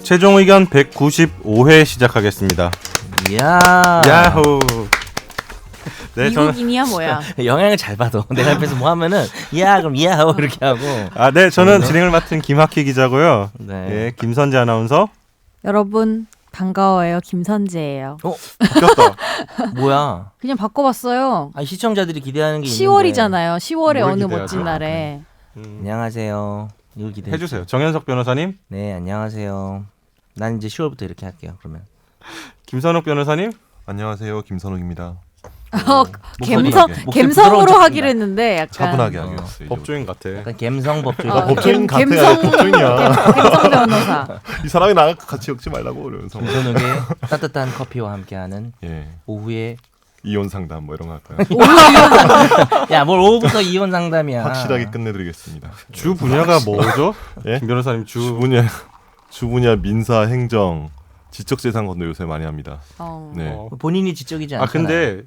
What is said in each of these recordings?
최종 의견 195회 시작하겠습니다. 이야. 야호. 네, 미국인이야 뭐야? 영향을 잘 받아. 내가 옆에서 뭐 하면은 야 그럼 이야하고 이렇게 하고. 네, 저는 진행을 맡은 김학희 기자고요. 네. 예, 김선재 아나운서. 여러분 반가워요. 김선재예요. 바뀌었다. 뭐야? 그냥 바꿔봤어요. 아 시청자들이 기대하는 게 10월이잖아요. 10월의 뭘 어느 기대하죠? 멋진 날에. 있는데. 안녕하세요. 이걸 기대. 해주세요. 정현석 변호사님, 네 안녕하세요. 난 이제 10월부터 이렇게 할게요. 그러면. 김선욱 변호사님. 안녕하세요, 김선욱입니다. 갬성으로 부드러운 하기로 했는데 약간 차분하게 하겠어요. 법조인 같아. 약간 갬성 법조. 법조인 같아. 갬성 법조인이야. 갬성 변호사. 이 사람이 나랑 같이 엮지 말라고 그러면서. 김선욱의 따뜻한 커피와 함께하는 예, 오후에. 이혼 상담 뭐 이런 거 할까요? 야 뭘 오후부터 이혼 상담이야. 확실하게 끝내드리겠습니다. 주 분야가 뭐죠? 예? 김 변호사님 주 분야 민사, 행정, 지적재산 건도 요새 많이 합니다. 네, 본인이 지적이지 않잖아요. 근데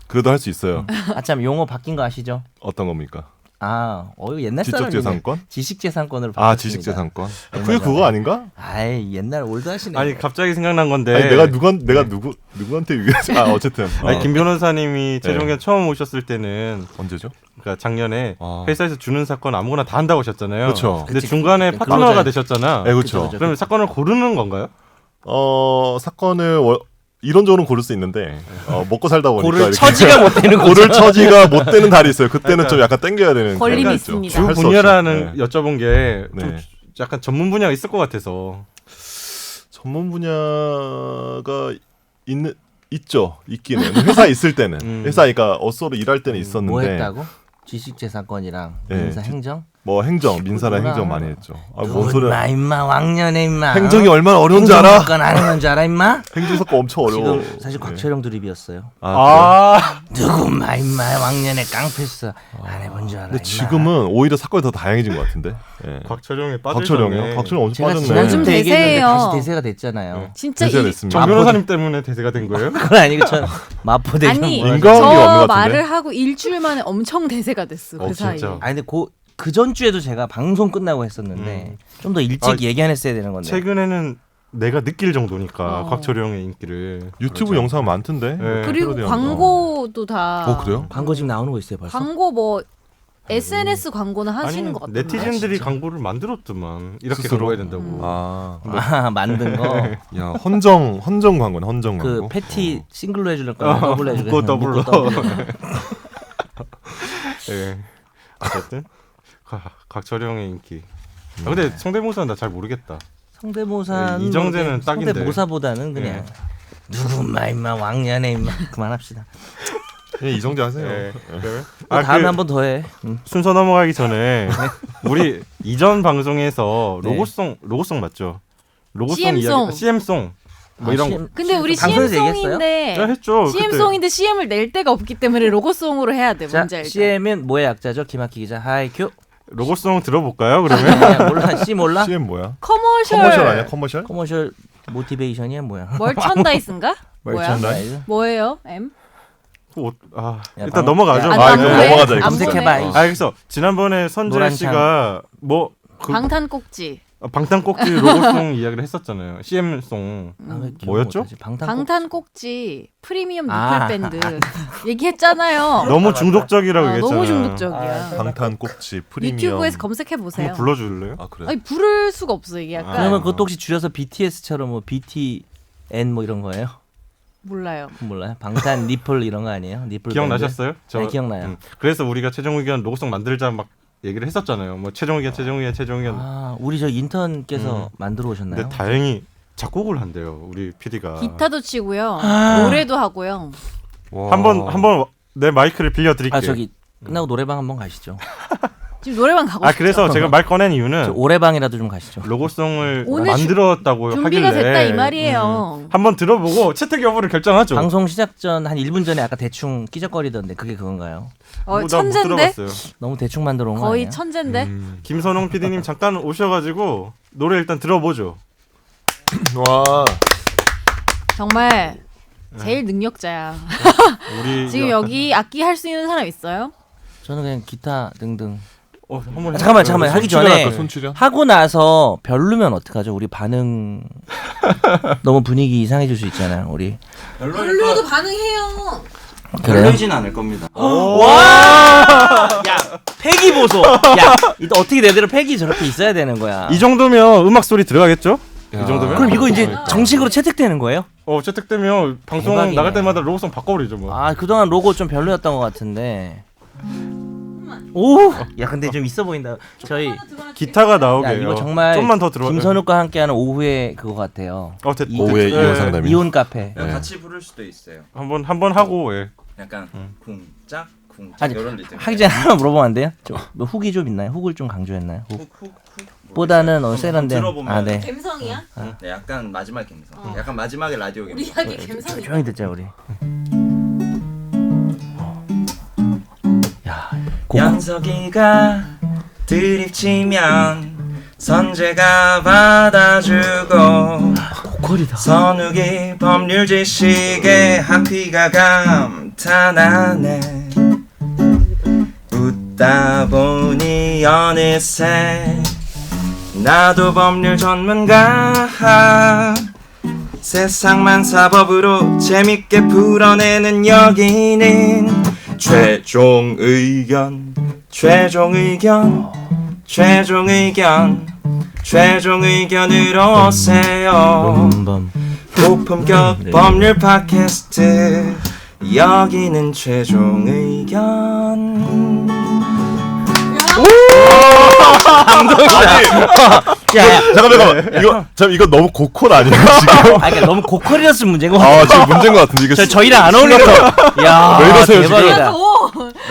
그래도 할 수 있어요. 아참 용어 바뀐 거 아시죠? 어떤 겁니까? 이거 옛날 사람이네. 지적재산권? 지식재산권으로 바꿨습니다. 아, 지식재산권. 그게 그거 아닌가? 아이 옛날 올드하시네. 아니 갑자기 생각난 건데. 아니 내가 누구한테 얘기하지? 어쨌든. 아니, 김 변호사님이 네. 최종 의견 처음 오셨을 때는 언제죠? 그러니까 작년에 아. 회사에서 주는 사건 아무거나 다 한다고 하셨잖아요. 그렇죠. 근데 그치. 중간에 그 파트너가 근로자. 되셨잖아. 네, 그렇죠. 그쵸. 그러면 사건을 고르는 건가요? 사건을 이론적으로는 고를 수 있는데 먹고 살다 보니까 고를 이렇게 처지가 못 되는 거죠. 고를 처지가 못 되는 달이 있어요. 그때는 좀 약간 땡겨야 되는 걸림이 경우가 있습니다. 있죠. 주 할수 분야라는 없이. 네. 여쭤본 게 좀 네. 약간 전문 분야가 있을 것 같아서. 전문 분야가 있죠. 있기는 회사에 있을 때는 회사 그러니까 어쏘로 일할 때는 있었는데 뭐 했다고? 지식재산권이랑 네, 민사 행정? 뭐 행정, 민사나 그거구나. 행정 많이 했죠. 뭔 소리야? 임마 왕년에 임마. 행정이 얼마나 어려운지 알아? 행정사건 안 하는 줄 알아 임마? 행정사건 엄청 어려워. 지금 사실 네. 곽철용 드립이었어요. 아, 누구마 임마 왕년에 깡패스 안 해본 줄 알아. 근데 임마. 지금은 오히려 사건이 더 다양해진 것 같은데. 예. 곽철용에 빠지셨네. 곽철용이요? 곽철용 엄청 제가 빠졌네. 지난주부터 요즘 얘기했는데 대세예요. 다시 대세가 됐잖아요. 진짜 대세가 이 됐습니다. 정 변호사님 때문에 대세가 된 거예요? 그건 아니고 전 마포대교. 아니 인간관계 없는 것 저 같은데? 말을 하고 일주일 만에 엄청 대세가 됐어. 그 사이에. 진짜. 아니 근데 그 전주에도 제가 방송 끝나고 했었는데 좀 더 일찍 얘기 안 했어야 되는 건데. 최근에는 내가 느낄 정도니까 어. 곽철용의 인기를. 유튜브 그렇죠. 영상 많던데. 네. 그리고 패러디하는 거. 광고도 다. 그래요? 광고 지금 나오는 거 있어요 벌써? 광고 뭐 SNS 광고는 하시는 것 같던데. 네티즌들이 광고를 만들었더만 이렇게 스스로? 광고해야 된다고. 아, 만든 거. 야 헌정 광고네 헌정 그 광고. 패티 싱글로 해줄 거야 더블로 해줄 묶어 거야 더블로. 더블로. 예. 어쨌든 곽철용의 인기. 근데 성대모사는 나 잘 모르겠다. 성대모사는 네, 이정재는 뭐 딱인데. 성대모사보다는 그냥 누구마 임마 왕년에 임마 그만합시다. 예, 이정재 하세요. 예. 그러면 다음에 그 한 번 더 해. 순서 넘어가기 전에 우리 이전 방송에서 로고송 맞죠? 로고송 CM송. 이야기 CM송 뭐 이런 거. 근데 우리 방송에서 CM송인데 자, 했죠. CM송인데 CM을 낼 데가 없기 때문에 로고송으로 해야 돼. 자 뭔지 알죠? CM은 뭐의 약자죠? 김학기 기자 하이큐. 로고송 들어볼까요? 그러면 네, 몰라 C 몰라? CM 뭐야? 커머셜. 커머셜 아니야? 커머셜? 커머셜 모티베이션이야 뭐야? 멀천다이스인가? 뭐야? 멀천다이스? 뭐예요? M? 야, 일단 넘어가죠. 안 이거 보네. 넘어가자, 이거. 안 검색해봐. 보네. 그래서 지난번에 선재 노란 씨가 뭐 방탄꼭지. 방탄꼭지 로고송 이야기를 했었잖아요. CM송 아, 왜 뭐였죠? 못하지? 방탄꼭지 프리미엄 아. 니클 밴드 얘기했잖아요. 너무 중독적이라고 얘기했잖아요. 너무 중독적이야. 방탄꼭지 프리미엄. 유튜브에서 검색해 보세요. 한번 불러줄래요? 아 그래? 아니 부를 수가 없어 이게 약간 그러면 그것도 혹시 줄여서 BTS처럼 뭐 BTN 뭐 이런 거예요? 몰라요. 몰라요? 방탄 니플 이런 거 아니에요? 니플 기억나셨어요? 네, 기억나요. 그래서 우리가 최종 의견 로고송 만들자 막 얘기를 했었잖아요. 뭐 최종 의견. 아 우리 저 인턴께서 만들어 오셨나요? 근데 다행히 작곡을 한대요. 우리 PD가. 기타도 치고요. 아. 노래도 하고요. 와. 한번 내 마이크를 빌려드릴게요. 아 저기 끝나고 노래방 한번 가시죠. 지금 노래방 가고 싶죠. 그래서 제가 말 꺼낸 저 이유는 오래방이라도 좀 가시죠. 로고송을 오늘 만들었다고 준비가 하길래 됐다 이 말이에요. 한번 들어보고 채택 여부를 결정하죠. 방송 시작 전 한 1분 전에 아까 대충 끼적거리던데 그게 그건가요? 뭐, 나못 천재인데? 들어봤어요. 너무 대충 만들어 온 거 거의 아니에요? 천재인데? 김선홍 PD님 잠깐 오셔가지고 노래 일단 들어보죠. 와. 정말 제일 능력자야. 우리 지금 여기 악기 할 수 있는 사람 있어요? 저는 그냥 기타 등등. 한번 잠깐만 하기 전에 손출연할까, 손출연? 하고 나서 별로면 어떡하죠? 우리 반응 너무 분위기 이상해질 수 있잖아요. 우리 별로도 반응해요. 그래요? 별로이진 않을 겁니다. 와! 야, 패기 보소. 야, 이거 어떻게 내대로 패기 저렇게 있어야 되는 거야. 이 정도면 음악 소리 들어가겠죠? 야. 이 정도면? 그럼 이거 이제 그러니까. 정식으로 채택되는 거예요? 채택되면 방송 대박이네. 나갈 때마다 로고송 바꿔버리죠 뭐. 아, 그동안 로고 좀 별로였던 것 같은데. 오! 야, 근데 좀 있어 보인다. 저희 기타가 나오게. 야, 이거 정말 좀만 더 들어. 김선욱과 함께하는 오후에 그거 같아요. 됐. 오후에 이혼 상담이. 이혼 카페. 그냥 네. 같이 부를 수도 있어요. 한번 하고. 예. 약간 쿵짝 쿵짝 아니, 이런 리듬. 하기 전에 하나 물어보면 안 돼요? 뭐 훅이 좀 있나요? 훅을 좀 강조했나요? 훅. 훅 보다는 세련된. 들어보면 아, 네. 감성이야? 네, 약간 마지막 감성. 약간 마지막에 라디오 감성. 우리 이야기 감성이야. 조용히 듣자 우리. 야, 연석이가 드립치면 선재가 받아주고 고퀄이다. 선욱이 법률 지식에 학위가 감탄하네. 웃다 보니 어느새 나도 법률 전문가. 세상만 사법으로 재밌게 풀어내는 여기는 최종 의견 최종 의견으로 오세요. 고품격 네. 법률 팟캐스트 여기는 최종 의견. 야, 잠깐만 이거 너무 고퀄 아니에요 지금? 아, 그러니까 너무 고퀄이었으면 문제인 것 아 같아. 지금 문제인 것 같은데 이거 저희랑 안 어울리는 거. 야, 왜 이러세요, 지금? 대박이다.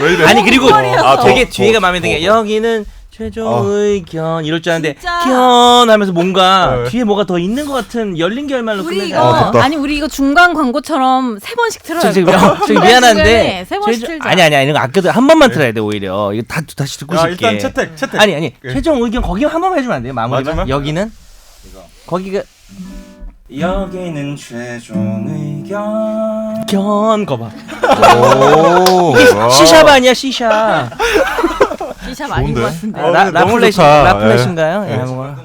왜 이래? 아니 그리고 아, 되게 뒤에가 마음에 드는 게 여기는 최종 아. 의견 이럴 줄 알았는데 진짜. 견 하면서 뭔가 네. 뒤에 뭐가 더 있는 것 같은 열린 결말로 우리 끝내지 이거 않아요? 됐다. 아니 우리 이거 중간 광고처럼 3번씩 틀어야 저기 돼. 미안한데 세 번씩 최종- 틀자. 아니 이런 거 아껴도 한 번만 틀어야 돼 오히려 이거 다시 듣고 싶게. 일단 채택. 아니 예. 최종 의견 거기 한 번만 해주면 안 돼요? 마무리만 마지막? 여기는 거기가 여기는 최종 의견. 견 거봐. 오. 시샵 아니야 시샵. 기샵 아닌 것 좋은데? 같은데. 근데 너무 좋다. 라플렛인가요? 예. 예, 아무거나.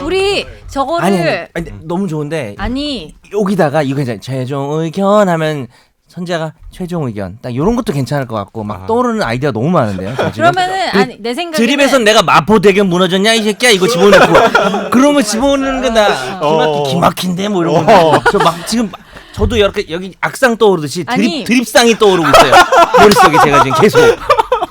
우리 저거를 아니 너무 좋은데 아니 여기다가 이거 이제 최종 의견 하면 선재가 최종 의견 딱 이런 것도 괜찮을 것 같고 막 떠오르는 아이디어 너무 많은데요. 저 지금. 그러면은 아니 내 생각에는 드립에선 내가 마포대교 무너졌냐 이 새끼야 이거 집어넣고 그런 거 집어넣는 거나 기막힌데 뭐 이런 거. 저 막 지금 저도 이렇게 여기 악상 떠오르듯이 아니. 드립상이 떠오르고 있어요. 머릿속에 제가 지금 계속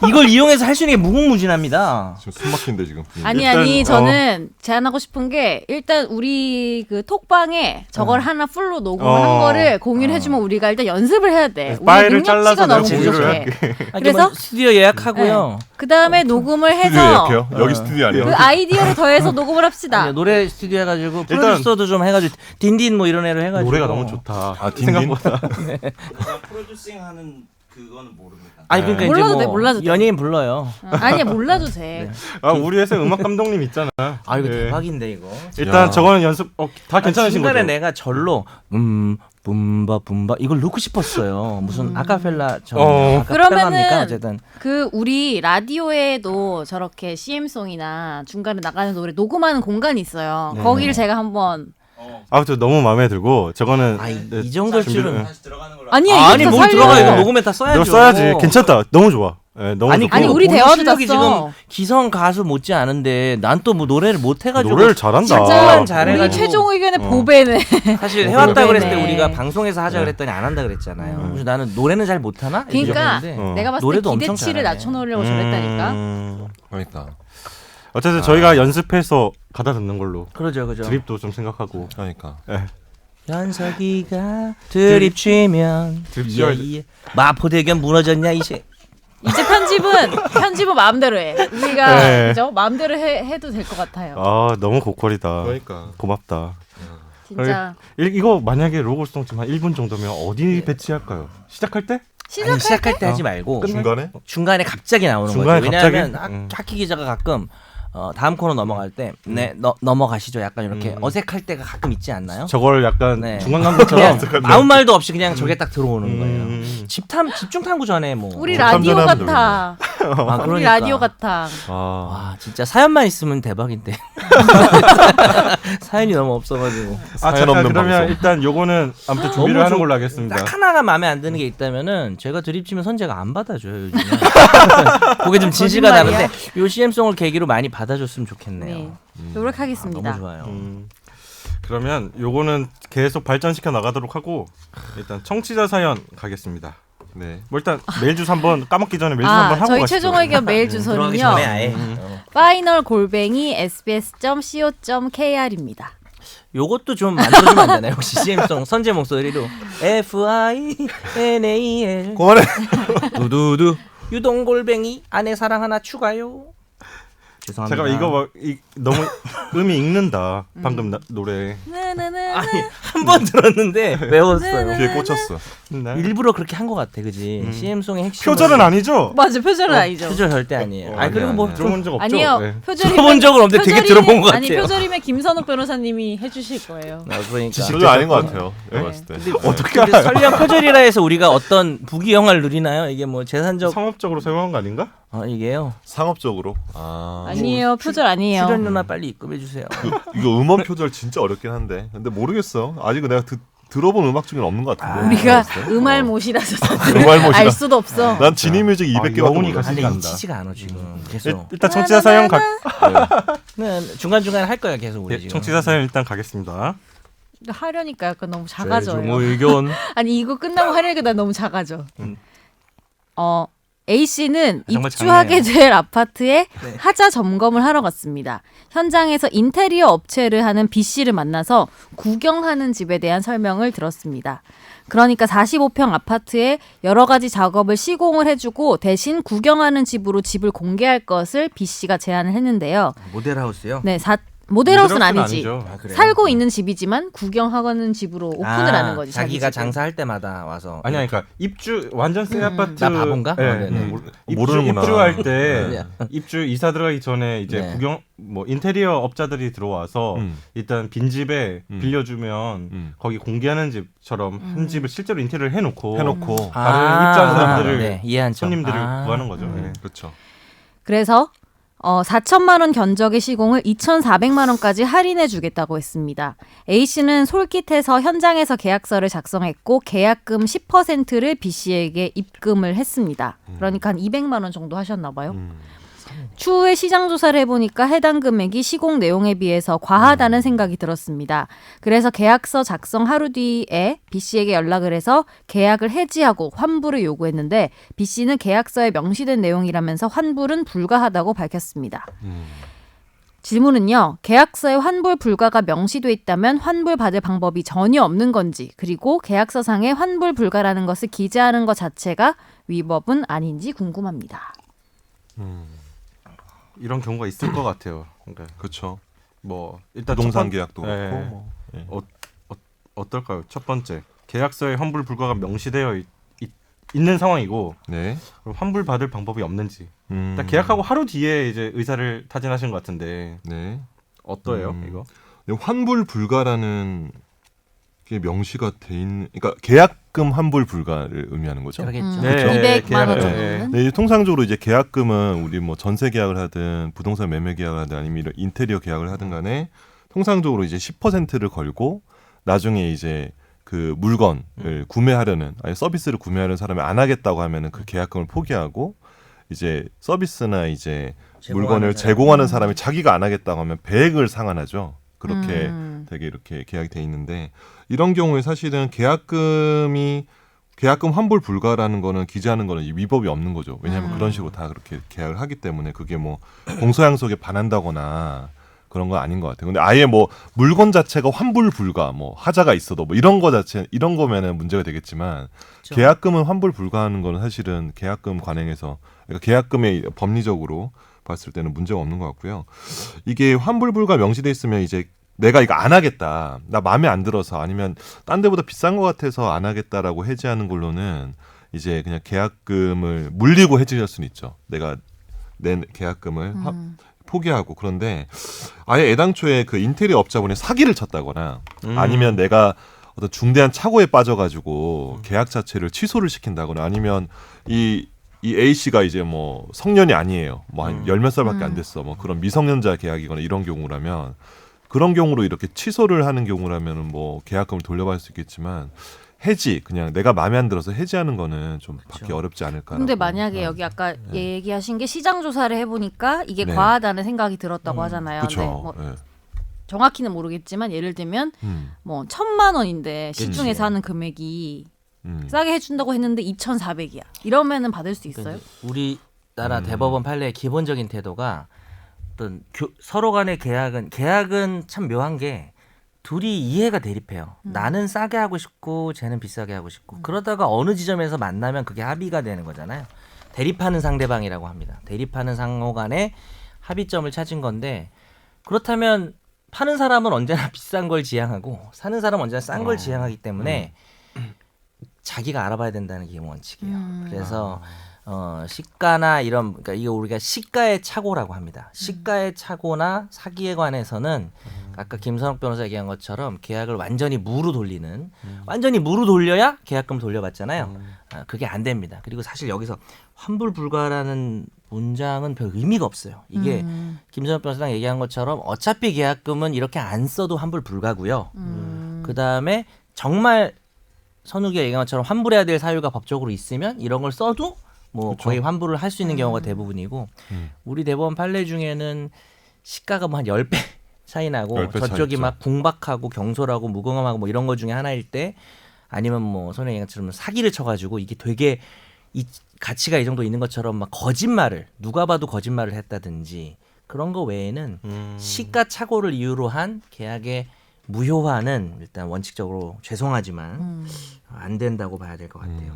이걸 이용해서 할 수 있는 게 무궁무진합니다. 지금 숨 막힌데 지금. 아니 일단, 저는 제안하고 싶은 게 일단 우리 그 톡방에 저걸 하나 풀로 녹음한 거를 공유를 해주면 우리가 일단 연습을 해야 돼. 우리 파일을 능력치가 잘라서 내가 너무 공유를 부족해. 할게. 그래서? 스튜디오 예약하고요. 그 다음에 녹음을 스튜디오 해서 이렇게요? 여기 스튜디오 아니에요? 그 아이디어를 더해서 녹음을 합시다. 아니, 노래 스튜디오 해가지고 일단- 프로듀서도 좀 해가지고 딘딘 뭐 이런 애로 해가지고 노래가 너무 좋다. 아, 딘딘? 생각보다. 프로듀싱하는 그거는 모릅니다. 아니 그러니까 이제 몰라도 뭐 돼, 몰라도 돼. 연예인 불러요. 아니야 몰라도 돼. 우리 회사 음악 감독님 있잖아. 아 이거 예. 대박인데 이거. 일단 야. 저거는 연습 다 괜찮으신 중간에 거죠? 내가 절로 붐바 이걸 넣고 싶었어요. 무슨 아카펠라 어. 아카펠라입니까 그러면은 어쨌든. 그 우리 라디오에도 저렇게 CM송이나 중간에 나가는 노래 녹음하는 공간이 있어요. 네. 거기를 제가 한번 저 너무 마음에 들고 저거는 이 정도일 준비를- 줄은. 다시 들어가는 걸로. 아니 아니 이거 뭘 살려. 들어가 이거 네. 녹음에 다 써야죠. 이거 써야지. 괜찮다. 너무 좋아. 예, 너무 아니 좋고. 아니, 우리 본인 대화도 실력이 다 지금 써. 기성 가수 못지 않은데 난 또 뭐 노래를 못 해가지고 노래를 잘한다. 진짜만 우리 잘해가지고 최종 의견의 보배네. 사실 해왔다 그랬을 때 네네. 우리가 방송에서 하자 그랬더니 안 한다 그랬잖아요. 그래서 나는 노래는 잘 못하나? 이렇게 그러니까 생각했는데 내가 봤을 때 노래도 엄청 기대치를 잘하네. 낮춰놓으려고 저랬다니까. 그러니까. 어쨌든 저희가 연습해서 가다 듣는 걸로. 그러죠. 드립도 좀 생각하고. 그러니까. 연석이가 드립치면 드립 치워야 마포대견 무너졌냐 이제. 이제 편집은 마음대로 해. 우리가 네. 그죠? 마음대로 해도 될 것 같아요. 너무 고퀄이다. 그러니까. 고맙다. 진짜 이거 만약에 로고송 지금 한 1분 정도면 어디 배치할까요? 시작할 때? 시작할 때 하지 말고 중간에? 중간에 갑자기 나오는 중간에 거죠. 왜냐하면 갑자기? 학기 기자가 가끔 다음 코너 넘어갈 때 넘어가시죠. 약간 이렇게 어색할 때가 가끔 있지 않나요? 저걸 약간 네. 중간 광고처럼 그냥 아무 말도 없이 그냥 저게 딱 들어오는 거예요. 집중 탐구 전에 뭐 우리 탐 라디오 전에 하면 같아. 아, 우리 그러니까. 라디오 같아. 와 진짜 사연만 있으면 대박인데 사연이 너무 없어가지고 아 사연 잠깐 없는 그러면 방송. 일단 요거는 아무튼 준비를 너무 하는 걸로 하겠습니다. 딱 하나가 마음에 안 드는 게 있다면은 제가 드립치면 선재가 안 받아줘요 요즘에. 그게 좀 진실과 거짓말이야. 다른데 요 CM송을 계기로 많이 받아줬으면 좋겠네요. 네. 노력하겠습니다. 너무 좋아요. 그러면 요거는 계속 발전시켜 나가도록 하고 일단 청취자 사연 가겠습니다. 네. 뭐 일단 메일 주소 한번 까먹기 전에 메일 주소 한번 하고 저희 가시죠. 최종 의견 메일 들어가기 주소는요. 전에 아예 final@sbs.co.kr입니다. 요것도 좀 만들어주면 안 되나요? 혹시 CM송 선재 목소리로 FINAL 그만해. 두두두 유동골뱅이 아내 사랑 하나 추가요. 죄송합니다. 잠깐만 이거 너무 음이 읽는다. 방금 노래. 나나나. 아니 한 번 들었는데 외웠어요. 귀에 꽂혔어. 네. 일부러 그렇게 한 것 같아, 그지? CM송의 핵심 표절은 아니죠? 맞아, 표절은 아니죠. 표절 절대 아니에요. 아니 그리고 뭐 들어본 적 없죠? 아니요. 네. 표절이면 들어본 적은 없는데 되게 들어본 것 아니 같아요. 표절이면 김선욱 변호사님이 해주실 거예요. 그러니까. 그게 아닌 것 같아요. 네. 내가 봤을 때. 어떻게 근데 설령 표절이라 해서 우리가 어떤 부귀영화를 누리나요? 이게 뭐 재산적 상업적으로 사용한 거 아닌가? 이게요. 상업적으로. 아니에요, 표절 아니에요. 출연료나 빨리 입금해 주세요. 이거 음원 표절 진짜 어렵긴 한데. 근데 모르겠어. 아직 내가 들어본 음악 중에는 없는 것 같은데. 우리가 내가 봤을 때. 음알못이라서 음알못이라. 알 수도 없어. 난 지니뮤직 200개밖에 영혼이 몰라. 가시- 근데 간다. 잊히지가 않아 지금 계속. 일단 청취자 사연 중간 중간에 할 거야 계속 우리 지금. 청취자 사연 일단 가겠습니다. 하려니까 약간 너무 작아져요. 의견. 아니 이거 끝나고 하려니까 난 너무 작아져. A 씨는 정말 입주하게 작네요. 될 아파트에 네. 하자 점검을 하러 갔습니다. 현장에서 인테리어 업체를 하는 B 씨를 만나서 구경하는 집에 대한 설명을 들었습니다. 그러니까 45평 아파트에 여러 가지 작업을 시공을 해주고 대신 구경하는 집으로 집을 공개할 것을 B 씨가 제안을 했는데요. 모델하우스요? 네, 모델하우스는 아니지. 아니죠. 그래요? 살고 있는 집이지만 구경하는 집으로 오픈을 하는 거지. 자기 자기가 집을. 장사할 때마다 와서. 아니야, 그러니까 입주 완전 새 아파트. 나 바본가? 네. 네네. 모르는구나. 입주할 때 네. 입주 이사 들어가기 전에 이제 네. 구경 뭐 인테리어 업자들이 들어와서 일단 빈 집에 빌려주면 거기 공개하는 집처럼 한 집을 실제로 인테리어를 해놓고 해놓고. 다른 입주한 사람들을 네, 이해한 점. 손님들을 구하는 거죠. 네. 그렇죠. 그래서 4천만 원 견적의 시공을 2,400만 원까지 할인해 주겠다고 했습니다. A 씨는 솔깃해서 현장에서 계약서를 작성했고 계약금 10%를 B 씨에게 입금을 했습니다. 그러니까 한 200만 원 정도 하셨나 봐요. 추후에 시장 조사를 해보니까 해당 금액이 시공 내용에 비해서 과하다는 생각이 들었습니다. 그래서 계약서 작성 하루 뒤에 B 씨에게 연락을 해서 계약을 해지하고 환불을 요구했는데 B 씨는 계약서에 명시된 내용이라면서 환불은 불가하다고 밝혔습니다. 질문은요. 계약서에 환불 불가가 명시돼 있다면 환불 받을 방법이 전혀 없는 건지 그리고 계약서상에 환불 불가라는 것을 기재하는 것 자체가 위법은 아닌지 궁금합니다. 이런 경우가 있을 것 같아요. 그러니까 그렇죠. 뭐 일단 부동산 계약도 네. 그렇고. 뭐. 예. 어떨까요? 첫 번째 계약서에 환불 불가가 명시되어 있는 상황이고 네. 그럼 환불 받을 방법이 없는지. 음. 일단 계약하고 하루 뒤에 이제 의사를 타진하신 것 같은데 네. 어떠해요 음. 이거? 근데 환불 불가라는 게 명시가 돼 있는, 그러니까 계약금 환불 불가를 의미하는 거죠. 그러겠죠. 네. 200만 원 계약- 정도는. 네, 이제 통상적으로 이제 계약금은 우리 뭐 전세 계약을 하든 부동산 매매 계약을 하든 아니면 이런 인테리어 계약을 하든 간에 통상적으로 이제 10%를 걸고 나중에 이제 그 물건을 구매하려는 아니 서비스를 구매하는 사람이 안 하겠다고 하면은 그 계약금을 포기하고 이제 서비스나 이제 물건을 제공하는 사람이 자기가 안 하겠다고 하면 배액을 상환하죠. 그렇게 되게 이렇게 계약이 돼 있는데 이런 경우에 사실은 계약금 환불 불가라는 거는 기재하는 거는 위법이 없는 거죠. 왜냐하면 그런 식으로 다 그렇게 계약을 하기 때문에 그게 뭐 공소양속에 반한다거나 그런 건 아닌 것 같아요. 근데 아예 뭐 물건 자체가 환불 불가, 뭐 하자가 있어도 뭐 이런 거 자체 이런 거면은 문제가 되겠지만 그렇죠. 계약금은 환불 불가하는 거는 사실은 계약금 관행에서 그러니까 계약금의 법리적으로 봤을 때는 문제가 없는 것 같고요. 이게 환불 불가 명시돼 있으면 이제 내가 이거 안 하겠다, 나 마음에 안 들어서 아니면 딴 데보다 비싼 것 같아서 안 하겠다라고 해지하는 걸로는 이제 그냥 계약금을 물리고 해지할 수는 있죠. 내가 낸 계약금을 포기하고 그런데 아예 애당초에 그 인테리어 업자분이 사기를 쳤다거나 아니면 내가 어떤 중대한 착오에 빠져가지고 계약 자체를 취소를 시킨다거나 아니면 이 A 씨가 이제 뭐 성년이 아니에요. 뭐 한 열 몇 살밖에 안 됐어. 뭐 그런 미성년자 계약이거나 이런 경우라면 그런 경우로 이렇게 취소를 하는 경우라면은 뭐 계약금을 돌려받을 수 있겠지만 해지 그냥 내가 마음에 안 들어서 해지하는 거는 좀 받기 어렵지 않을까. 근데 만약에 여기 아까 얘기하신 게 시장 조사를 해보니까 이게 네. 과하다는 생각이 들었다고 하잖아요. 그렇죠. 근데 뭐 네. 정확히는 모르겠지만 예를 들면 뭐 1,000만 원인데 시중에서 하는 금액이 싸게 해준다고 했는데 2,400이야. 이러면은 받을 수 있어요? 우리나라 대법원 판례의 기본적인 태도가 어떤 서로 간의 계약은 참 묘한 게 둘이 이해가 대립해요. 나는 싸게 하고 싶고 쟤는 비싸게 하고 싶고 그러다가 어느 지점에서 만나면 그게 합의가 되는 거잖아요. 대립하는 상대방이라고 합니다. 대립하는 상호 간의 합의점을 찾은 건데 그렇다면 파는 사람은 언제나 비싼 걸 지향하고 사는 사람은 언제나 싼 걸 지향하기 때문에 자기가 알아봐야 된다는 게 기본 원칙이에요. 그래서 시가나 이런 그러니까 이게 우리가 시가의 착오라고 합니다. 시가의 착오나 사기에 관해서는 아까 김선욱 변호사 얘기한 것처럼 계약을 완전히 무로 돌리는 완전히 무로 돌려야 계약금 돌려받잖아요. 그게 안 됩니다. 그리고 사실 여기서 환불 불가라는 문장은 별 의미가 없어요. 이게 김선욱 변호사랑 얘기한 것처럼 어차피 계약금은 이렇게 안 써도 환불 불가고요. 그다음에 정말 선욱이가 얘기한 것처럼 환불해야 될 사유가 법적으로 있으면 이런 걸 써도 뭐 그쵸. 거의 환불을 할 수 있는 경우가 대부분이고 우리 대법원 판례 중에는 시가가 뭐 한 10배 차이 나고 10배 차이 저쪽이 있죠. 막 궁박하고 경솔하고 무공함하고 뭐 이런 것 중에 하나일 때 아니면 뭐 선생님 얘기한 것처럼 사기를 쳐가지고 이게 되게 이 가치가 이 정도 있는 것처럼 막 거짓말을 누가 봐도 거짓말을 했다든지 그런 거 외에는 시가 착오를 이유로 한 계약의 무효화는 일단 원칙적으로 죄송하지만 안 된다고 봐야 될 것 같아요.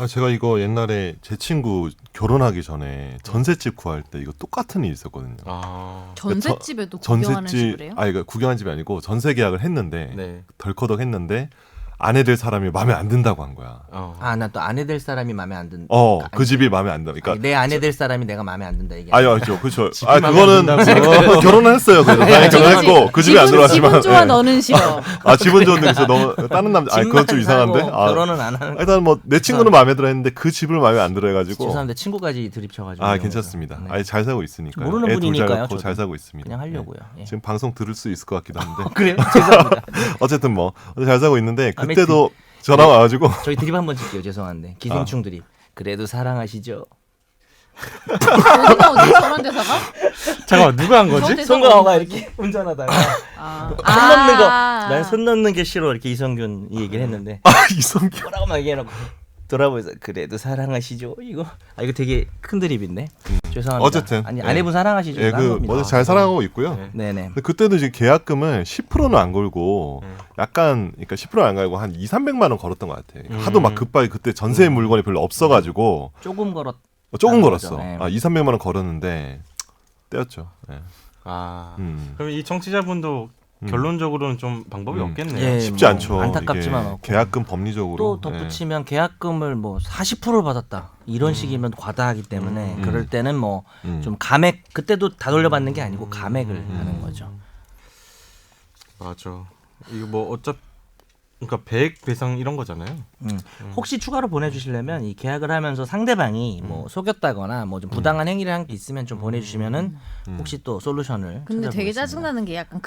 제가 이거 옛날에 제 친구 결혼하기 전에 전셋집 구할 때 이거 똑같은 일이 있었거든요. 전셋집에도 구경하는 식으로 해요? 이거 구경한 집이 아니고 전세 계약을 했는데 네. 덜커덕 했는데 아내 될 사람이 마음에 안 든다고 한 거야. 아, 나 또 아내 될 사람이 마음에 안 든다. 그 집이 마음에 안 든다. 그러니까 아니, 내 아내 될 사람이 내가 마음에 안 든다 이게. 아니죠, 그렇죠. 마음에 안 그거는 든다고. 결혼을 했어요. 그래서 당연히 결혼했고 그 집에 안 들어왔지만. 기분 좋아 너는 싫어. 기분 좋은데 그래서 너무 다른 남자. 그건 좀 이상한데. 결혼은 안 하는. 일단 뭐 내 친구는 마음에 들어 했는데 그 집을 마음에 안 들어 해가지고. 죄송한데 친구까지 드립쳐가지고. 괜찮습니다. 네. 잘 살고 있으니까. 모르는 애 둘 분이니까요, 잘 낳고 저도. 잘 살고 있습니다. 그냥 하려고요. 네. 예. 지금 방송 들을 수 있을 것 같기도 한데. 그래요? 죄송합니다. 어쨌든 뭐 잘 살고 있는데 아메 그때도 전화 와가지고 저희 드립 한번 칠게요. 죄송한데 기생충 드립. 그래도 사랑하시죠. 어디가 어디 저런 데서가? 잠깐만 누가 한 거지? 송강호가 이렇게 운전하다가 손 넣는 거. 난 손 넣는 게 싫어. 이렇게 이성균 이 얘기를 했는데 이성규. 뭐라고 막 얘기해놓고 돌아보면서 그래도 사랑하시죠. 이거 되게 큰 드립인데. 죄송합니다. 어쨌든 아니 아내분 사랑하시죠. 예, 먼저 잘 살아가고 있고요. 네네. 근데 그때도 이제 계약금을 10%는 안 걸고 약간 그러니까 10%는 안 걸고 한 2,300만 원 걸었던 것 같아. 하도 막 급하게 그때 전세 물건이 별로 없어가지고 조금 걸었. 조금 걸었어. 네. 2,300만 원 걸었는데 떼었죠. 네. 그럼 이 청취자분도 결론적으로는 좀 방법이 없겠네요. 예, 쉽지 않죠. 안타깝지만 이게 없고. 계약금 법리적으로 또 덧붙이면 계약금을 뭐 40% 받았다 이런 식이면 과다하기 때문에 그럴 때는 뭐 좀 감액 그때도 다 돌려받는 게 아니고 감액을 하는 거죠. 맞아. 이거 뭐 어차피 그러니까 배액 배상 이런 거잖아요. 혹시 추가로 보내주시려면 이 계약을 하면서 상대방이 뭐 속였다거나 뭐 좀 부당한 행위를 한 게 있으면 좀 보내주시면은 혹시 또 솔루션을. 근데 되게 찾아보겠습니다. 짜증나는 게 약간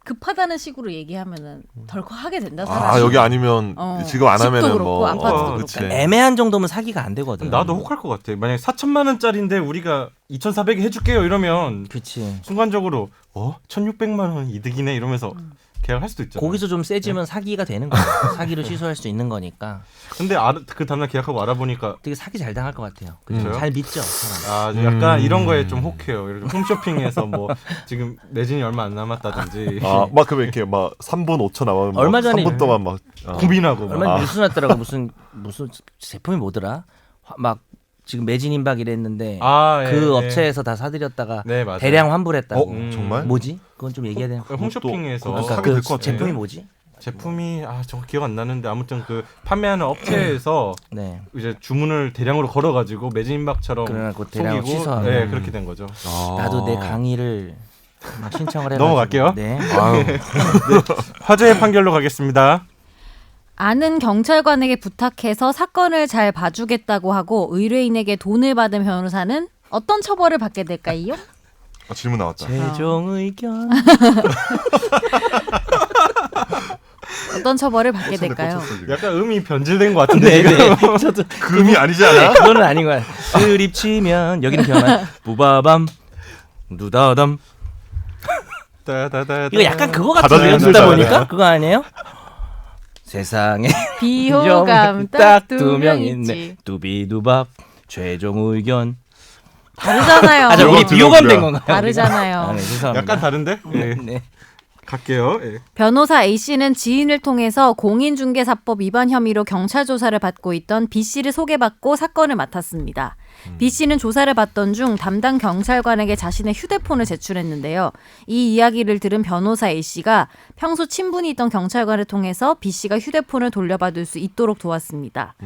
급하다는 식으로 얘기하면은 덜컥 하게 된다 사람이. 여기 아니면 지금 안 집도 하면은 그렇고, 뭐 아파트도 그치. 그렇고. 애매한 정도면 사기가 안 되거든. 나도 혹할 것 같아. 만약에 4,000만 원짜리인데 우리가 2,400에 해줄게요 이러면 그치. 순간적으로 1,600만 원 이득이네 이러면서 계약할 수도 있잖아. 거기서 좀 세지면 사기가 되는 거야. 사기를 취소할 수 있는 거니까. 근데 그 다음날 계약하고 알아보니까 되게 사기 잘 당할 것 같아요. 그래요? 잘 믿죠. 사람. 약간 이런 거에 좀 혹해요. 이렇게 홈쇼핑에서 뭐 지금 매진이 얼마 안 남았다든지 막 그러면 이렇게 막 3분 5초 남으면 얼마 전에 3분 동안 막 고민하고 막. 얼마 뉴스 났더라고. 무슨 제품이 뭐더라? 막 지금 매진 임박 이랬는데 그 업체에서 다 사들였다가 네, 맞아요. 대량 환불했다고. 정말? 뭐지? 그건 좀 얘기해야 되나? 홈쇼핑에서 그것도 그러니까 사게 될것 그 같은데? 제품이 뭐지? 제품이 정확히 기억 안 나는데 아무튼 그 판매하는 업체에서 네. 이제 주문을 대량으로 걸어가지고 매진 임박처럼 그래갖고 대량으로 속이고 취소하는. 네, 그렇게 된 거죠. 나도 내 강의를 막 신청을 해. 넘어갈게요. 네. 아유, 화제의 판결로 가겠습니다. 아는 경찰관에게 부탁해서 사건을 잘 봐주겠다고 하고 의뢰인에게 돈을 받은 변호사는 어떤 처벌을 받게 될까요? 질문 나왔다. 최종 의견. 어떤 처벌을 받게 꽂혔네, 될까요? 꽂혔어, 지금. 약간 음이 변질된 것 같은데 지금. 네네. 저도 그 의미 아니지 않아? 그거는 아닌 거야. 스립 치면 여기는 기억나. 부바밤 누다담. 따다다다. 이거 약간 그거 바다 같은데요. 주인들 듣다 잘하네. 보니까 그거 아니에요? 세상에 비호감 딱 두 명 있네. 있지. 두비두밥 최종 의견. 다르잖아요. 아, 저 우리 두 비호감 된 명이야. 건가요? 다르잖아요. 아, 네, 죄송합니다. 약간 다른데? 예. 네. 갈게요. 예. 변호사 A씨는 지인을 통해서 공인중개사법 위반 혐의로 경찰 조사를 받고 있던 B씨를 소개받고 사건을 맡았습니다. B씨는 조사를 받던 중 담당 경찰관에게 자신의 휴대폰을 제출했는데요. 이 이야기를 들은 변호사 A씨가 평소 친분이 있던 경찰관을 통해서 B씨가 휴대폰을 돌려받을 수 있도록 도왔습니다.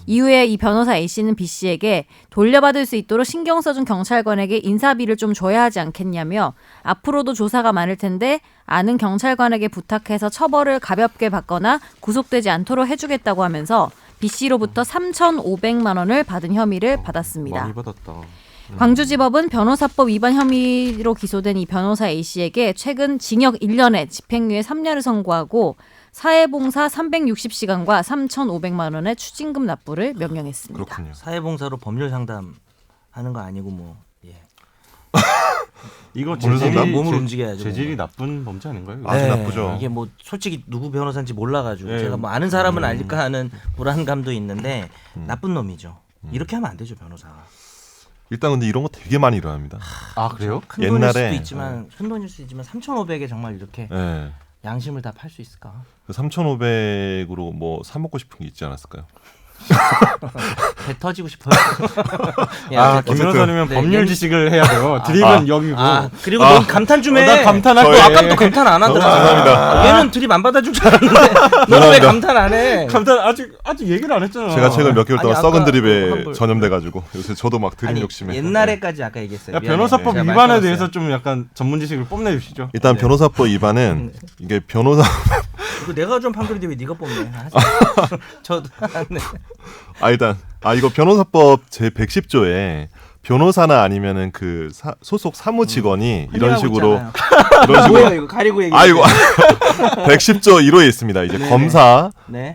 이후에 이 변호사 A씨는 B씨에게 돌려받을 수 있도록 신경 써준 경찰관에게 인사비를 좀 줘야 하지 않겠냐며 앞으로도 조사가 많을 텐데 아는 경찰관에게 부탁해서 처벌을 가볍게 받거나 구속되지 않도록 해주겠다고 하면서 B씨로부터 3,500만 원을 받은 혐의를 받았습니다. 많이 받았다. 광주지법은 변호사법 위반 혐의로 기소된 이 변호사 A씨에게 최근 징역 1년에 집행유예 3년을 선고하고 사회봉사 360시간과 3,500만 원의 추징금 납부를 명령했습니다. 그렇군요. 사회봉사로 법률 상담 하는 거 아니고 뭐 예. 이거 오늘 상담? 몸을 움직여야죠. 재질이 뭔가. 나쁜 범죄 아닌가요? 아주 나쁘죠. 이게 뭐 솔직히 누구 변호사인지 몰라가지고 네. 제가 뭐 아는 사람은 알릴까 하는 불안감도 있는데 나쁜 놈이죠. 이렇게 하면 안 되죠 변호사가. 일단 근데 이런 거 되게 많이 일어납니다. 아 그래요? 큰 돈일 옛날에- 수도 있지만 큰 돈일 수 있지만 3,500에 정말 이렇게 예. 양심을 다 팔 수 있을까? 3,500으로 뭐 사 먹고 싶은 게 있지 않았을까요? 배 터지고 싶어요. 예, 아, 어쨌든. 김 변호사님은 네, 법률 얘는- 지식을 해야 돼요. 드립은 여기고. 그리고 넌 감탄 좀 해. 나 감탄할 저희- 거야. 아까부터 감탄 안 하더라. 죄송합니다. 얘는 드립 안 받아줄 줄 알았는데 너는 왜 죄송합니다. 감탄 안 해? 감탄 아직 얘기를 안 했잖아. 제가 최근 몇 개월 동안 아니, 썩은 아까 드립에 한번- 전염돼가지고 요새 저도 막 드립 아니, 욕심에. 옛날에까지 아까 얘기했어요. 야, 미안해요. 변호사법 제가 위반에 말씀드렸어요. 대해서 좀 약간 전문 지식을 뽐내 주시죠. 일단 변호사법 위반은 이게 변호사 이거 내가 좀 판결인데 왜 네가 뽑네? 저도 네. 일단 이거 변호사법 제 110조에 변호사나 아니면은 그 소속 사무 직원이 이런 한일하고 식으로 있잖아요. 이런 식으로 뭐예요 이거 가리고 얘기해. 이거 110조 1호에 있습니다. 이제 네. 검사 네.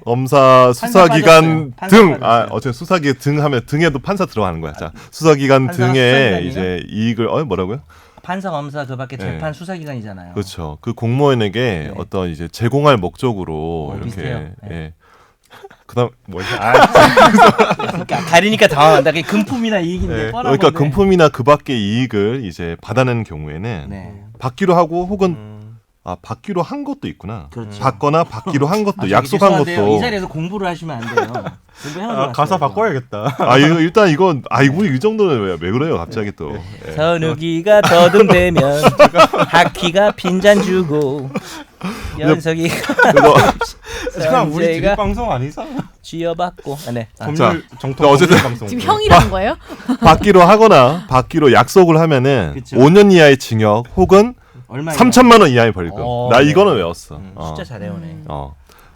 수사기관 판사 등, 빠졌어요. 어쨌든 수사기관 등 하면 등에도 판사 들어가는 거야. 자, 수사기관 판사 등에 수사기관이요? 이제 이익을, 뭐라고요? 판사 검사 그밖에 네. 재판 수사기관이잖아요. 그렇죠. 그 공무원에게 네. 어떤 이제 제공할 목적으로 이렇게, 비슷해요. 네. 예. 그다음 뭐지? 그러니까 가리니까 당황한다. 그게 금품이나 이익인데 네. 뻔한 그러니까 건데. 금품이나 그 밖의 이익을 이제 받아내는 경우에는 네. 받기로 하고 혹은 받기로 한 것도 있구나. 그렇죠. 받거나 받기로 한 것도 저기 약속한 죄송한데요. 것도. 이 자리에서 공부를 하시면 안 돼요. 공부해가지고 가사 왔어요, 바꿔야겠다. 이거 일단 이건 아이고 이 정도는 왜 그래요 갑자기 또. 예. 선욱이가 더듬대면 하키가 빈잔 주고 연석이가 그래서 잠깐 우리 선재가 드립 방송 아니잖아. 쥐어받고 네. 법률 정통 어쨌든 법률 방송. 지금 형이라는 거예요? 받기로 하거나 받기로 약속을 하면은 그쵸. 5년 이하의 징역 혹은 얼마 3천만 원 이하의 벌금. 나 네. 이거는 외웠어. 숫자 잘 외우네.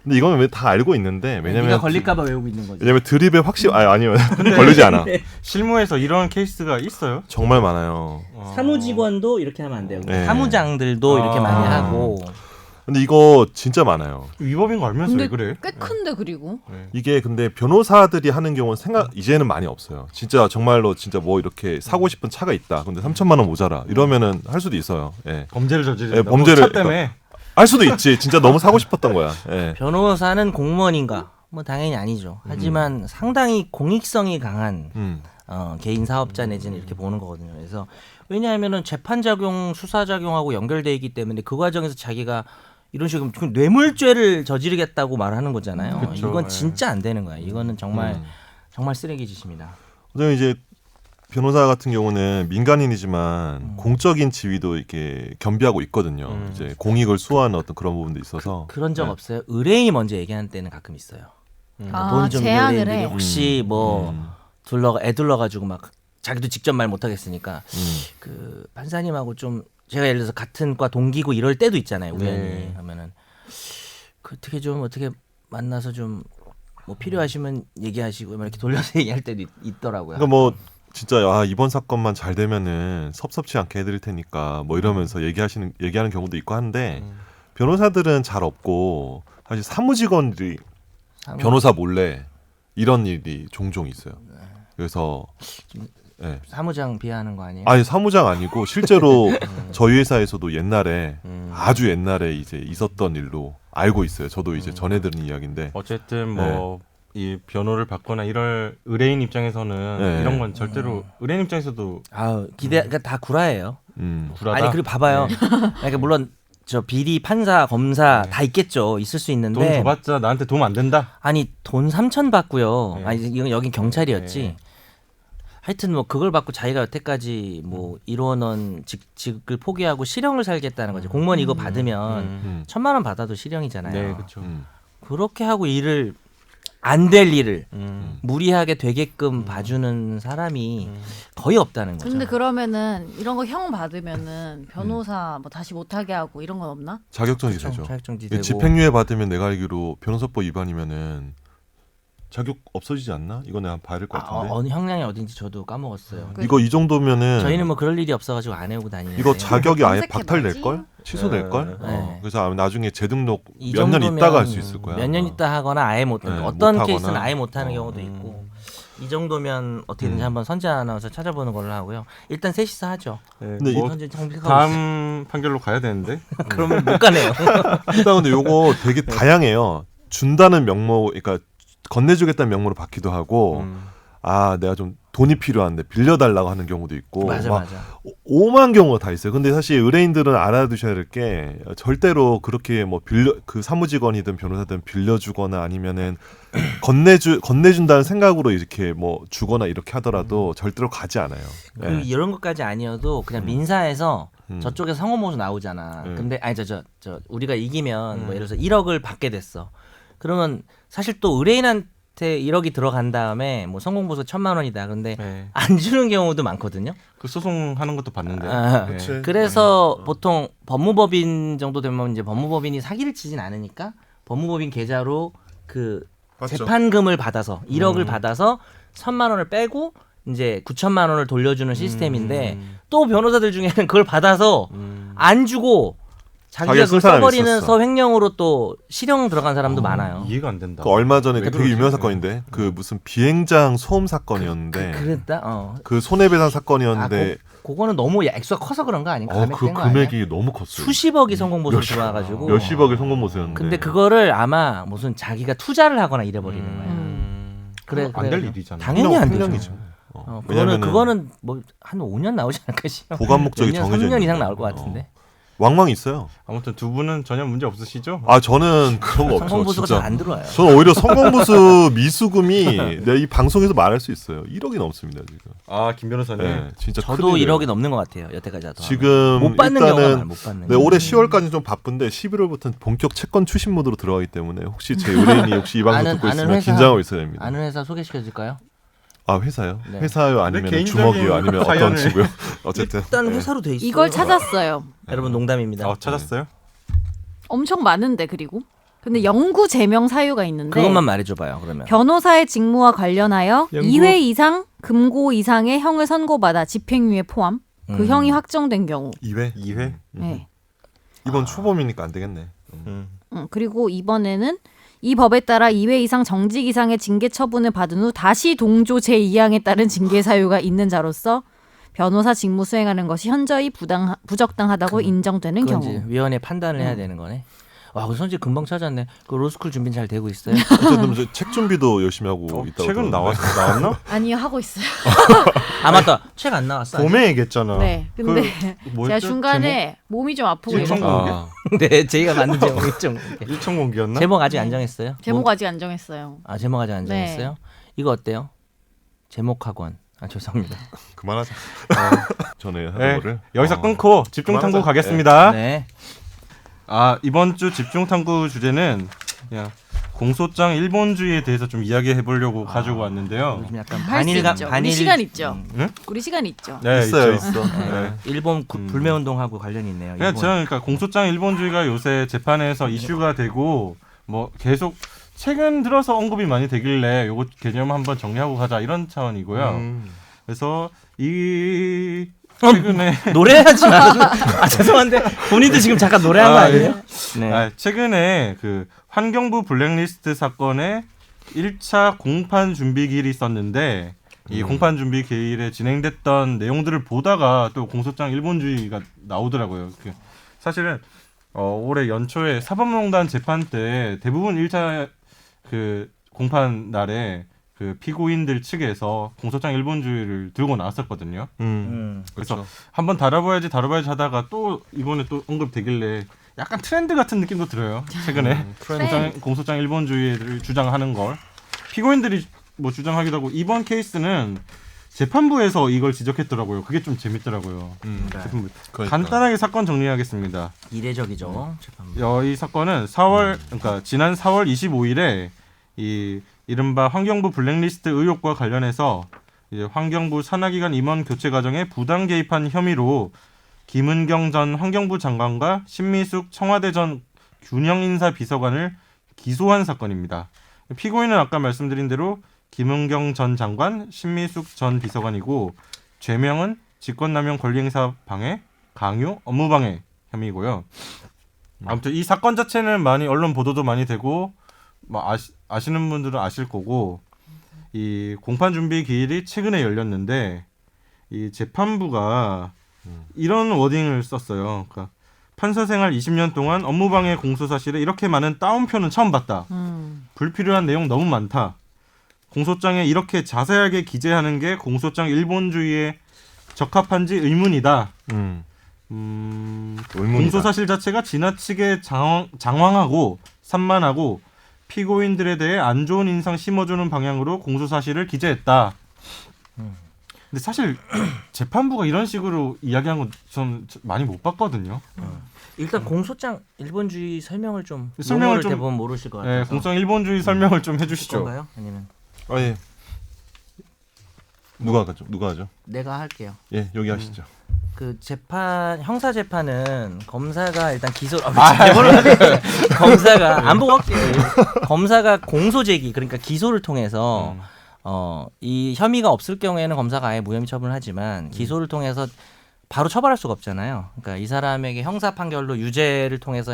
근데 이거는 왜 다 알고 있는데 네가 왜냐면 걸릴까봐 외우고 있는 거지. 왜냐면 드립에 아니요 걸리지 않아. 실무에서 이런 케이스가 있어요? 정말 많아요. 사무직원도 이렇게 하면 안 돼요. 네. 사무장들도 이렇게 많이 하고. 근데 이거 진짜 많아요. 위법인 거 알면서 왜 근데 그래? 꽤 큰데 그리고 이게 근데 변호사들이 하는 경우는 이제는 많이 없어요. 진짜 정말로 진짜 뭐 이렇게 사고 싶은 차가 있다. 근데 3천만 원 모자라. 이러면은 할 수도 있어요. 예. 범죄를 저지른다. 예, 범죄를- 차 때문에. 할 수도 있지. 진짜 너무 사고 싶었던 거야. 예. 변호사는 공무원인가? 뭐 당연히 아니죠. 하지만 상당히 공익성이 강한 개인 사업자 내지는 이렇게 보는 거거든요. 그래서 왜냐하면은 재판 작용, 수사 작용하고 연결돼 있기 때문에 그 과정에서 자기가 이런 식으로 뇌물죄를 저지르겠다고 말하는 거잖아요. 그쵸, 이건 예. 진짜 안 되는 거야. 이거는 정말 정말 쓰레기 짓입니다. 그다음에 이제 변호사 같은 경우는 민간인이지만 공적인 지위도 이렇게 겸비하고 있거든요. 이제 공익을 수호하는 어떤 그런 부분도 있어서 그런 적 네. 없어요? 의뢰인이 먼저 얘기하는 때는 가끔 있어요. 돈 좀 제안을 의뢰인들이 해. 혹시 뭐 애둘러가지고 막 자기도 직접 말 못하겠으니까 그 판사님하고 좀 제가 예를 들어서 같은 과 동기고 이럴 때도 있잖아요. 우연히 네. 하면은 그 어떻게 만나서 좀 뭐 필요하시면 얘기하시고 막 이렇게 돌려서 얘기할 때도 있더라고요. 그러니까 뭐 진짜 이번 사건만 잘 되면은 섭섭치 않게 해드릴 테니까 뭐 이러면서 얘기하는 경우도 있고 한데 변호사들은 잘 없고 사실 사무직원들이 변호사 몰래 이런 일이 종종 있어요. 그래서 네. 사무장 비하하는 거 아니에요? 아니 사무장 아니고 실제로 저희 회사에서도 옛날에 아주 옛날에 이제 있었던 일로 알고 있어요. 저도 이제 전해 들은 이야기인데 어쨌든 뭐 이 변호를 받거나 이럴 의뢰인 입장에서는 네. 이런 건 절대로 의뢰인 입장에서도 그러니까 다 구라예요. 불하다. 아니 그리고 봐봐요. 그러니까 물론 저 비리, 판사, 검사 다 있겠죠. 있을 수 돈 있는데 줘봤자 나한테 도움 안 된다. 아니 돈 3천 받고요. 네. 아니 이건 여긴 경찰이었지. 네. 하여튼 뭐 그걸 받고 자기가 여태까지 뭐 1원 원 직을 포기하고 실형을 살겠다는 거지. 공무원 이거 받으면 1,000만 원 받아도 실형이잖아요. 네, 그렇죠. 그렇게 하고 일을 안 될 일을 무리하게 되게끔 봐주는 사람이 거의 없다는 거죠. 근데 그러면은 이런 거 형 받으면은 변호사 뭐 다시 못하게 하고 이런 건 없나? 자격정지 되죠. 자격정지 되고 집행유예 받으면 내가 알기로 변호사법 위반이면은 자격 없어지지 않나? 이거 내가 봐야 될 것 같은데. 어느 형량이 어딘지 저도 까먹었어요. 이거 이 정도면은 저희는 뭐 그럴 일이 없어가지고 안 해오고 다니는데 이거 자격이 아예 검색해봐야지. 박탈될 걸? 취소될 걸? 네. 그래서 아마 나중에 재등록 이 몇 년 정도면 있다가 할 수 있을 거야. 몇 년 아마. 있다 하거나 아예 못 네, 어떤 못 케이스는 하거나. 아예 못하는 경우도 있고 이 정도면 어떻게든지 한번 선재 아나운서 찾아보는 걸로 하고요. 일단 셋이서 하죠. 네, 근데 뭐 선재 정비가 다음 판결로 가야 되는데. 그러면 못 가네요. 일단 근데 요거 되게 다양해요. 준다는 명목, 그러니까 건네주겠다는 명목으로 받기도 하고, 내가 좀 돈이 필요한데 빌려달라고 하는 경우도 있고, 맞아 막 맞아. 오만 경우가 다 있어요. 근데 사실 의뢰인들은 알아두셔야 될 게 절대로 그렇게 뭐 그 사무직원이든 변호사든 빌려주거나 아니면은 건네준다는 생각으로 이렇게 뭐 주거나 이렇게 하더라도 절대로 가지 않아요. 그리고 네. 이런 것까지 아니어도 그냥 민사에서 저쪽에서 성호모수 나오잖아. 네. 근데 아니 저 우리가 이기면 뭐 예를 들어서 1억을 받게 됐어. 그러면 사실 또 의뢰인한테 1억이 들어간 다음에 뭐 성공보수 1,000만 원이다. 근데 네. 안 주는 경우도 많거든요. 그 소송하는 것도 봤는데. 아, 그래서 보통 법무법인 정도 되면 이제 법무법인이 사기를 치진 않으니까 법무법인 계좌로 그 맞죠. 재판금을 받아서 1억을 받아서 1,000만 원을 빼고 이제 9천만 원을 돌려주는 시스템인데 또 변호사들 중에는 그걸 받아서 안 주고 자기가 자기가 그걸 쓴 사람이 써버리는 있었어. 횡령으로 또 실형 들어간 사람도 많아요. 이해가 안 된다. 그 얼마 전에 왜 되게 그러지? 유명한 사건인데 그 무슨 비행장 소음 사건이었는데 그랬다. 그 손해배상 사건이었는데 그거는 너무 액수가 커서 그런 거 아닌가? 그 금액이 너무 컸어요. 수십억이 성공보수 들어와가지고 몇십억의 성공모수였는데. 근데 그거를 아마 무슨 자기가 투자를 하거나 이래버리는 거예요. 그래 안 될 일이잖아. 당연히 안 되죠. 횡령이죠. 그거는 뭐 한 5년 나오지 않을까 싶어요. 보관 목적이 몇 년, 정해져 3년 이상 있는데. 나올 것 같은데. 왕왕 있어요. 아무튼 두 분은 전혀 문제 없으시죠? 저는 그런 거 없죠. 성공보수가 잘 진짜. 안 들어와요. 저는 오히려 성공보수 미수금이 내가 이 방송에서 말할 수 있어요. 1억이 넘습니다 지금. 김 변호사님. 네, 진짜 저도 큰일이에요. 1억이 넘는 것 같아요. 여태까지 하도. 지금 못 받는 경우가 많아요. 일단은 못 받는. 네, 올해 10월까지 좀 바쁜데 11월부터는 본격 채권 추심 모드로 들어가기 때문에 혹시 제 의뢰인이 혹시 이 방송 듣고 있으면 긴장하고 있어야 됩니다. 아는 회사 소개시켜 줄까요? 회사요? 네. 회사요? 아니면 개인적인 주먹이요? 아니면 어떤 사연을. 친구요? 어쨌든 일단 회사로 돼 있어요. 이걸 찾았어요. 여러분 농담입니다. 찾았어요? 엄청 많은데 그리고. 근데 영구 제명 사유가 있는데 그것만 말해줘봐요. 그러면. 변호사의 직무와 관련하여 영구. 2회 이상 금고 이상의 형을 선고받아 집행유예 포함 그 형이 확정된 경우. 2회? 네. 이번 초범이니까 안 되겠네. 그리고 이번에는 이 법에 따라 2회 이상 정직 이상의 징계 처분을 받은 후 다시 동조 제2항에 따른 징계 사유가 있는 자로서 변호사 직무 수행하는 것이 현저히 부적당하다고 인정되는 그건 경우. 이제 위원회 판단을 해야 되는 거네. 와, 그 선지 금방 찾았네. 그 로스쿨 준비 잘 되고 있어요? 어쨌든 책 준비도 열심히 하고 있다고. 책은 들었는데. 나왔나? 아니요, 하고 있어요. 아 맞다. 책 안 나왔어. 아직? 봄에 얘기했잖아. 네. 근데 그 뭐였죠? 제가 중간에 몸이 좀 아프고 일청 이래서 공개? 네, 저희가 만든 제목이 좀 일청 공개였나? 제목 아직 안 정했어요? 제목 아직 안 정했어요. 제목 아직 안 네. 정했어요? 이거 어때요? 제목 학원. 아 죄송합니다. 그만하자. 전에 하는 네, 거를 여기서 끊고 집중 탐구 그만하자. 가겠습니다. 네. 아 이번 주 집중 탐구 주제는 그냥 공소장 일본주의에 대해서 좀 이야기해 보려고 가지고 왔는데요. 요즘 약간 할 수 반일감 있죠. 반일 우리 시간 있죠. 응? 우리 시간 있죠. 네, 있어요, 있죠. 있어. 네. 일본 불매운동하고 관련이 있네요. 그냥 일본. 저는 그러니까 공소장 일본주의가 요새 재판에서 이슈가 되고 뭐 계속 최근 들어서 언급이 많이 되길래 요거 개념 한번 정리하고 가자 이런 차원이고요. 그래서 이 최근에 노래하지 말고 아 죄송한데 본인도 지금 잠깐 노래한 거 아, 아니에요? 네. 최근에 그 환경부 블랙리스트 사건에 1차 공판 준비 기일이 있었는데 이 공판 준비 기일에 진행됐던 내용들을 보다가 또 공소장 일본주의가 나오더라고요. 사실은 올해 연초에 사법농단 재판 때 대부분 1차 그 공판 날에 그 피고인들 측에서 공소장 일본주의를 들고 나왔었거든요. 그래서 그렇죠. 한번 다뤄봐야지 하다가 또 이번에 또 언급되길래 약간 트렌드 같은 느낌도 들어요. 최근에 공소장 일본주의를 주장하는 걸 피고인들이 뭐 주장하기도 하고 이번 케이스는 재판부에서 이걸 지적했더라고요. 그게 좀 재밌더라고요. 재판부. 그러니까. 간단하게 사건 정리하겠습니다. 이례적이죠. 재판부. 이 사건은 그러니까 지난 4월 25일에 이 이른바 환경부 블랙리스트 의혹과 관련해서 이제 환경부 산하기관 임원 교체 과정에 부당 개입한 혐의로 김은경 전 환경부 장관과 신미숙 청와대 전 균형인사 비서관을 기소한 사건입니다. 피고인은 아까 말씀드린 대로 김은경 전 장관, 신미숙 전 비서관이고 죄명은 직권남용 권리행사 방해, 강요, 업무방해 혐의고요. 아무튼 이 사건 자체는 많이 언론 보도도 많이 되고 뭐 아시는 분들은 아실 거고 이 공판 준비 기일이 최근에 열렸는데 이 재판부가 이런 워딩을 썼어요. 그러니까 판사 생활 20년 동안 업무방해 공소 사실에 이렇게 많은 따옴표는 처음 봤다. 불필요한 내용 너무 많다. 공소장에 이렇게 자세하게 기재하는 게 공소장 일본주의에 적합한지 의문이다. 공소 사실 자체가 지나치게 장황하고 산만하고 피고인들에 대해 안 좋은 인상 심어주는 방향으로 공소 사실을 기재했다. 근데 사실 재판부가 이런 식으로 이야기한 건 좀 많이 못 봤거든요. 일단 공소장 일본주의 설명을 좀 설명을 좀- 대부분 모르실 것 같아서. 네, 공소장 일본주의 설명을 좀 해주시죠. 건가요? 아니면 예. 누가 하죠? 내가 할게요. 예, 여기 하시죠. 그 재판 형사 재판은 검사가 일단 기소 검사가 안 보고 할게요. 검사가 공소 제기 그러니까 기소를 통해서 이 혐의가 없을 경우에는 검사가 아예 무혐의 처분을 하지만 기소를 통해서 바로 처벌할 수가 없잖아요. 그러니까 이 사람에게 형사 판결로 유죄를 통해서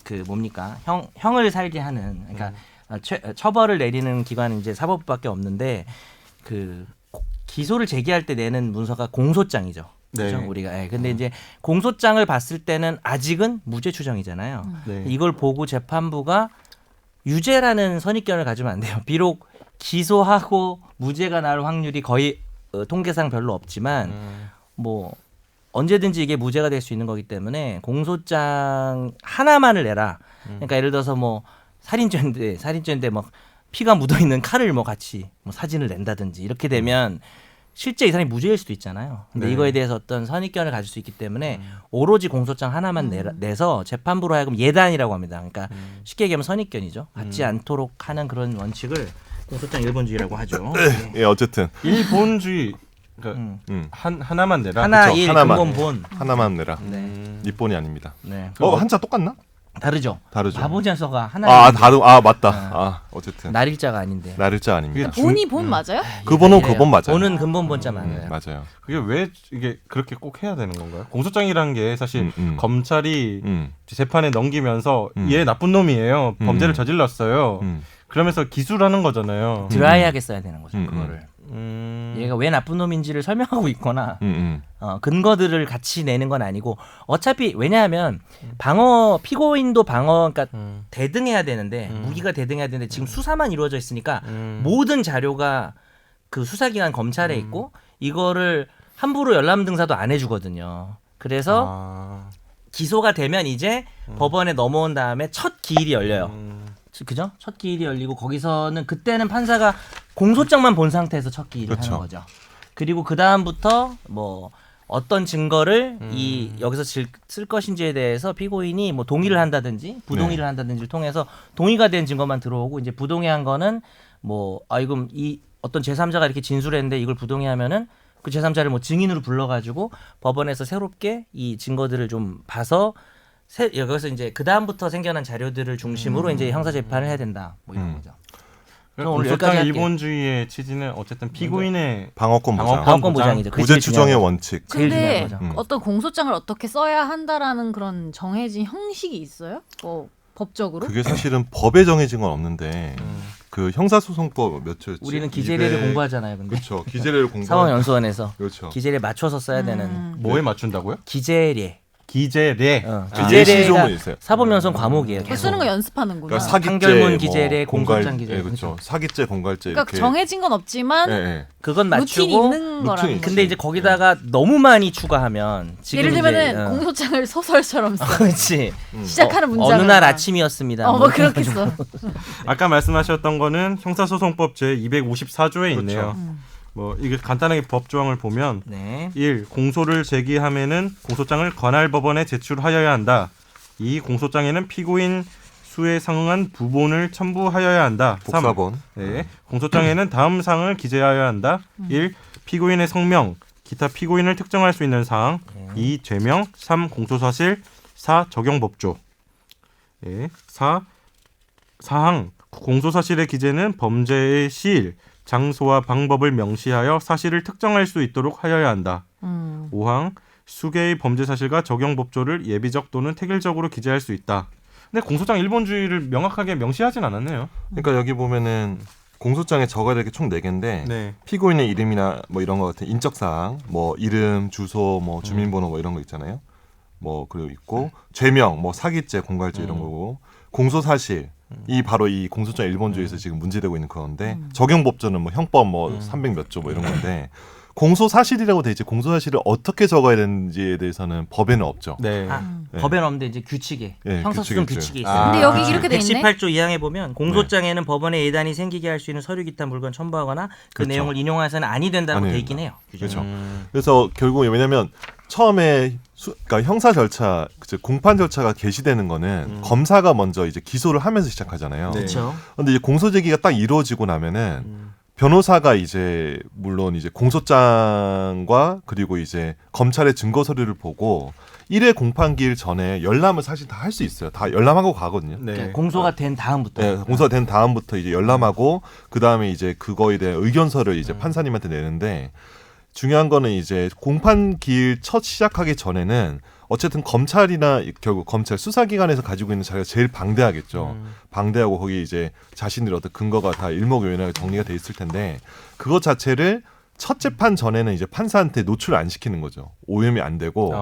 그 뭡니까 형을 살게 하는 그러니까 처벌을 내리는 기관은 이제 사법부밖에 없는데 그 기소를 제기할 때 내는 문서가 공소장이죠. 그렇죠? 네. 우리가. 예. 근데 이제 공소장을 봤을 때는 아직은 무죄 추정이잖아요. 네. 이걸 보고 재판부가 유죄라는 선입견을 가지면 안 돼요. 비록 기소하고 무죄가 날 확률이 거의 통계상 별로 없지만 뭐 언제든지 이게 무죄가 될 수 있는 거기 때문에 공소장 하나만을 내라. 그러니까 예를 들어서 뭐 살인죄인데 막 피가 묻어 있는 칼을 뭐 같이 뭐 사진을 낸다든지 이렇게 되면 실제 이 사람이 무죄일 수도 있잖아요. 근데 네. 이거에 대해서 어떤 선입견을 가질 수 있기 때문에 오로지 공소장 하나만 내서 재판부로 하여금 예단이라고 합니다. 그러니까 쉽게 얘기하면 선입견이죠. 갖지 않도록 하는 그런 원칙을 공소장 일본주의라고 하죠. 예, 어쨌든 일본주의 그러니까 하나만 내라. 하나 그쵸, 일 하나만. 근본 본. 하나만 내라. 네. 일본이 아닙니다. 네. 한자 똑같나? 다르죠. 다르죠. 바보자서가 하나. 맞다. 어쨌든 날일자가 아닌데. 날일자 아닙니다. 본이 본 맞아요? 그 번호 이래요. 그번 맞아요. 본은 근본 본자 맞아요. 맞아요. 그게 왜 이게 그렇게 꼭 해야 되는 건가요? 공소장이라는 게 사실 검찰이 재판에 넘기면서 얘 나쁜 놈이에요. 범죄를 저질렀어요. 그러면서 기술하는 거잖아요. 드라이하게 써야 되는 거죠. 그거를. 얘가 왜 나쁜 놈인지를 설명하고 있거나 근거들을 같이 내는 건 아니고 어차피 왜냐하면 피고인도 그러니까 대등해야 되는데 무기가 대등해야 되는데 지금 수사만 이루어져 있으니까 모든 자료가 그 수사기관 검찰에 있고 이거를 함부로 열람등사도 안 해주거든요. 그래서 기소가 되면 이제 법원에 넘어온 다음에 첫 기일이 열려요. 그죠? 첫 기일이 열리고 거기서는 그때는 판사가 공소장만 본 상태에서 첫 기일을 그렇죠. 하는 거죠. 그리고 그 다음부터 뭐 어떤 증거를 이 여기서 쓸 것인지에 대해서 피고인이 뭐 동의를 한다든지 부동의를 한다든지를 통해서 동의가 된 증거만 들어오고 이제 부동의한 거는 뭐 이건 이 어떤 제3자가 이렇게 진술했는데 이걸 부동의하면은 그 제3자를 뭐 증인으로 불러가지고 법원에서 새롭게 이 증거들을 좀 봐서 여기서 이제 그 다음부터 생겨난 자료들을 중심으로 이제 형사 재판을 해야 된다. 뭐 이런 거죠. 저는 오늘 여기까지 공소장 할게요. 일본주의의 취지는 어쨌든 피고인의 방어권 보장, 방어권 보장이죠. 그게 무죄 제일 추정의 중요한 거죠. 원칙. 제일 중요한 근데 거죠. 어떤 공소장을 어떻게 써야 한다라는 그런 정해진 형식이 있어요? 뭐 법적으로? 그게 사실은 법에 정해진 건 없는데 그 형사소송법 몇 초였지? 우리는 기재례를 공부하잖아요. 근데 그렇죠. 기재례를 공부. 사법연수원에서 그렇죠. 기재례 맞춰서 써야 되는 뭐에 맞춘다고요? 기재례. 기재례. 예시조문 있어요. 사법연수원 과목이에요. 그거 쓰는 거 연습하는구나. 그러니까 사기죄, 판결문 기재례, 공소장 기재례. 그렇죠. 사기죄, 공갈죄 그러니까 이렇게. 정해진 건 없지만 예, 예. 그건 루틴이 맞추고 있는 거라는 루틴이 거죠. 근데 이제 거기다가 너무 많이 추가하면 지금 예를 들면은 이제, 공소장을 소설처럼 써. 그렇지. 시작하는 문장을 어느 날 막. 아침이었습니다. 뭐 그렇게 써. 아까 말씀하셨던 거는 형사소송법 제 254조에 있네요. 뭐 이게 간단하게 법 조항을 보면 네. 1. 공소를 제기하면은 공소장을 관할 법원에 제출하여야 한다. 2. 공소장에는 피고인 수에 상응한 부본을 첨부하여야 한다. 3. 복사본. 네. 공소장에는 다음 사항을 기재하여야 한다. 1. 피고인의 성명, 기타 피고인을 특정할 수 있는 사항. 2. 죄명. 3. 공소사실. 4. 적용법조. 네. 4. 사항. 공소사실의 기재는 범죄의 시일, 장소와 방법을 명시하여 사실을 특정할 수 있도록 하여야 한다. 5항. 수개의 범죄 사실과 적용법조를 예비적 또는 태길적으로 기재할 수 있다. 근데 공소장 일본주의를 명확하게 명시하진 않았네요. 그러니까 여기 보면은 공소장에 적어야 될 게 총 4개인데 네. 피고인의 이름이나 뭐 이런 거 같은 인적 사항, 뭐 이름, 주소, 뭐 주민번호 뭐 이런 거 있잖아요. 뭐 그리고 있고 죄명, 뭐 사기죄, 공갈죄 이런 거고 공소 사실 이 바로 이 공소장 일본주의에서 지금 문제되고 있는 그건데 적용법조는 뭐 형법 뭐 300 몇 조 뭐 이런 건데 공소 사실이라고 돼 있지 공소 사실을 어떻게 적어야 되는지에 대해서는 법에는 없죠. 네. 네. 법에는 없는데 이제 규칙에 네, 형사소송 규칙이 규칙이 있죠. 있어요. 근데 여기 이렇게 돼 있네. 118조 2항에 보면 공소장에는 법원에 예단이 생기게 할 수 있는 서류 기타 물건 첨부하거나 그 그렇죠. 내용을 인용해서는 아니 된다고 아니 돼 있긴 해요. 그렇죠. 음. 그래서 결국에 왜냐하면 처음에 그러니까 형사 절차, 즉 공판 절차가 개시되는 거는 검사가 먼저 이제 기소를 하면서 시작하잖아요. 네. 그렇죠. 근데 이제 공소 제기가 딱 이루어지고 나면은 변호사가 이제 물론 이제 공소장과 그리고 이제 검찰의 증거 서류를 보고 1회 공판기일 전에 열람을 사실 다 할 수 있어요. 다 열람하고 가거든요. 네. 그러니까 공소가 된 다음부터. 네, 공소가 된 다음부터 이제 열람하고 그 다음에 이제 그거에 대한 의견서를 이제 판사님한테 내는데 중요한 거는 이제 공판기일 첫 시작하기 전에는 어쨌든 검찰이나 결국 검찰 수사기관에서 가지고 있는 자료가 제일 방대하겠죠. 방대하고 거기 이제 자신들의 어떤 근거가 다 일목요연하게 정리가 돼 있을 텐데 그것 자체를 첫 재판 전에는 이제 판사한테 노출을 안 시키는 거죠. 오염이 안 되고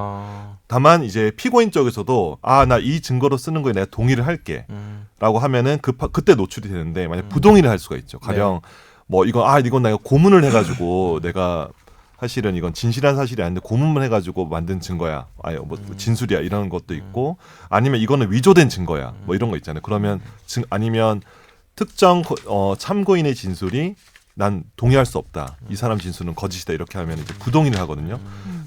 다만 이제 피고인 쪽에서도 나 이 증거로 쓰는 거에 내가 동의를 할게 라고 하면은 그때 노출이 되는데 만약 부동의를 할 수가 있죠. 가령 뭐 이건 내가 고문을 해가지고 내가 사실은 이건 진실한 사실이 아닌데 고문만 해가지고 만든 증거야. 뭐 진술이야 이런 것도 있고 아니면 이거는 위조된 증거야. 뭐 이런 거 있잖아요. 그러면 아니면 특정 참고인의 진술이 난 동의할 수 없다. 이 사람 진술은 거짓이다. 이렇게 하면 이제 부동의를 하거든요.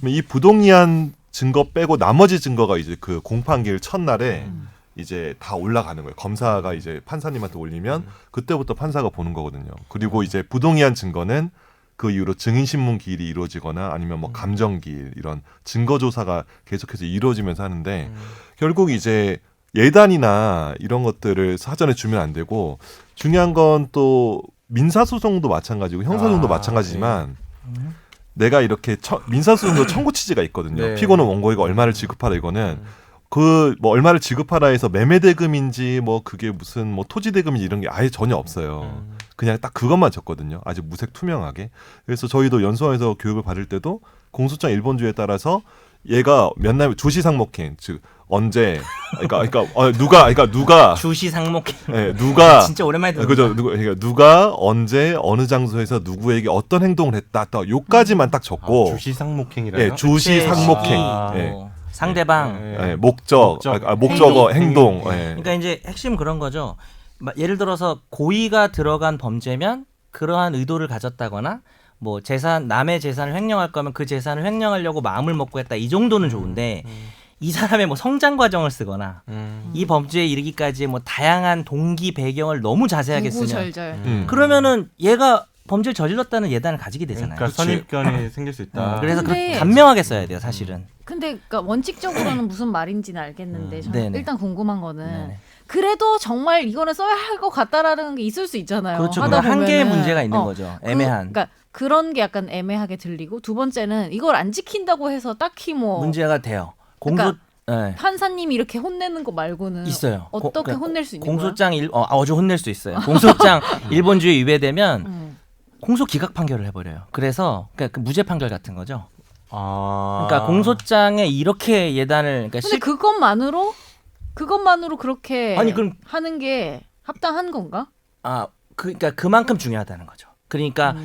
그럼 이 부동의한 증거 빼고 나머지 증거가 이제 그 공판기일 첫날에 이제 다 올라가는 거예요. 검사가 이제 판사님한테 올리면 그때부터 판사가 보는 거거든요. 그리고 이제 부동의한 증거는 그 이후로 증인신문 기일이 이루어지거나 아니면 뭐 감정기일 이런 증거조사가 계속해서 이루어지면서 하는데 결국 이제 예단이나 이런 것들을 사전에 주면 안 되고 중요한 건 또 민사소송도 마찬가지고 형사소송도 마찬가지지만 내가 이렇게 민사소송도 청구 취지가 있거든요. 네. 피고는 원고에게 얼마를 지급하라 이거는 그 뭐 얼마를 지급하라 해서 매매대금인지 뭐 그게 무슨 뭐 토지대금인지 이런 게 아예 전혀 없어요. 그냥 딱 그것만 적거든요. 아주 무색 투명하게. 그래서 저희도 연수원에서 교육을 받을 때도 공소장 일본주의에 따라서 얘가 몇 날 주시상목행 즉 언제 누가 주시상목. 누가 진짜 오랜만에 들었다. 그죠 누가 언제 어느 장소에서 누구에게 어떤 행동을 했다 딱 요까지만 딱 적고 주시상목행이라요? 주시상목행 뭐 상대방. 네. 목적, 목적어, 행동. 그러니까 이제 핵심 그런 거죠. 예를 들어서 고의가 들어간 범죄면 그러한 의도를 가졌다거나 뭐 재산 남의 재산을 횡령할 거면 그 재산을 횡령하려고 마음을 먹고 했다 이 정도는 좋은데 이 사람의 뭐 성장 과정을 쓰거나 이 범죄에 이르기까지의 뭐 다양한 동기 배경을 너무 자세하게 쓰면 구구절절. 그러면은 얘가 범죄를 저질렀다는 예단을 가지게 되잖아요. 그러니까 선입견이 생길 수 있다. 그래서 근데- 그렇게 간명하게 써야 돼요, 사실은. 근데 그러니까 원칙적으로는 무슨 말인지는 알겠는데 저는 네네. 일단 궁금한 거는 네네. 그래도 정말 이거는 써야 할 것 같다라는 게 있을 수 있잖아요. 그렇죠. 하다 그건 한계의 보면은. 문제가 있는 거죠. 애매한. 그러니까 그런 게 약간 애매하게 들리고 두 번째는 이걸 안 지킨다고 해서 딱히 뭐 문제가 돼요. 그러니까 네. 판사님이 이렇게 혼내는 거 말고는 있어요. 어떻게 그러니까 혼낼 수 있는 공소장 아주 혼낼 수 있어요. 공소장 일본주의 위배되면 거야? 공소 기각 판결을 해버려요. 그래서 그러니까 그 무죄 판결 같은 거죠. 아. 그러니까 공소장에 이렇게 예단을 그러니까 근데 그것만으로 그렇게 아니, 그럼- 하는 게 합당한 건가? 그러니까 그만큼 중요하다는 거죠. 그러니까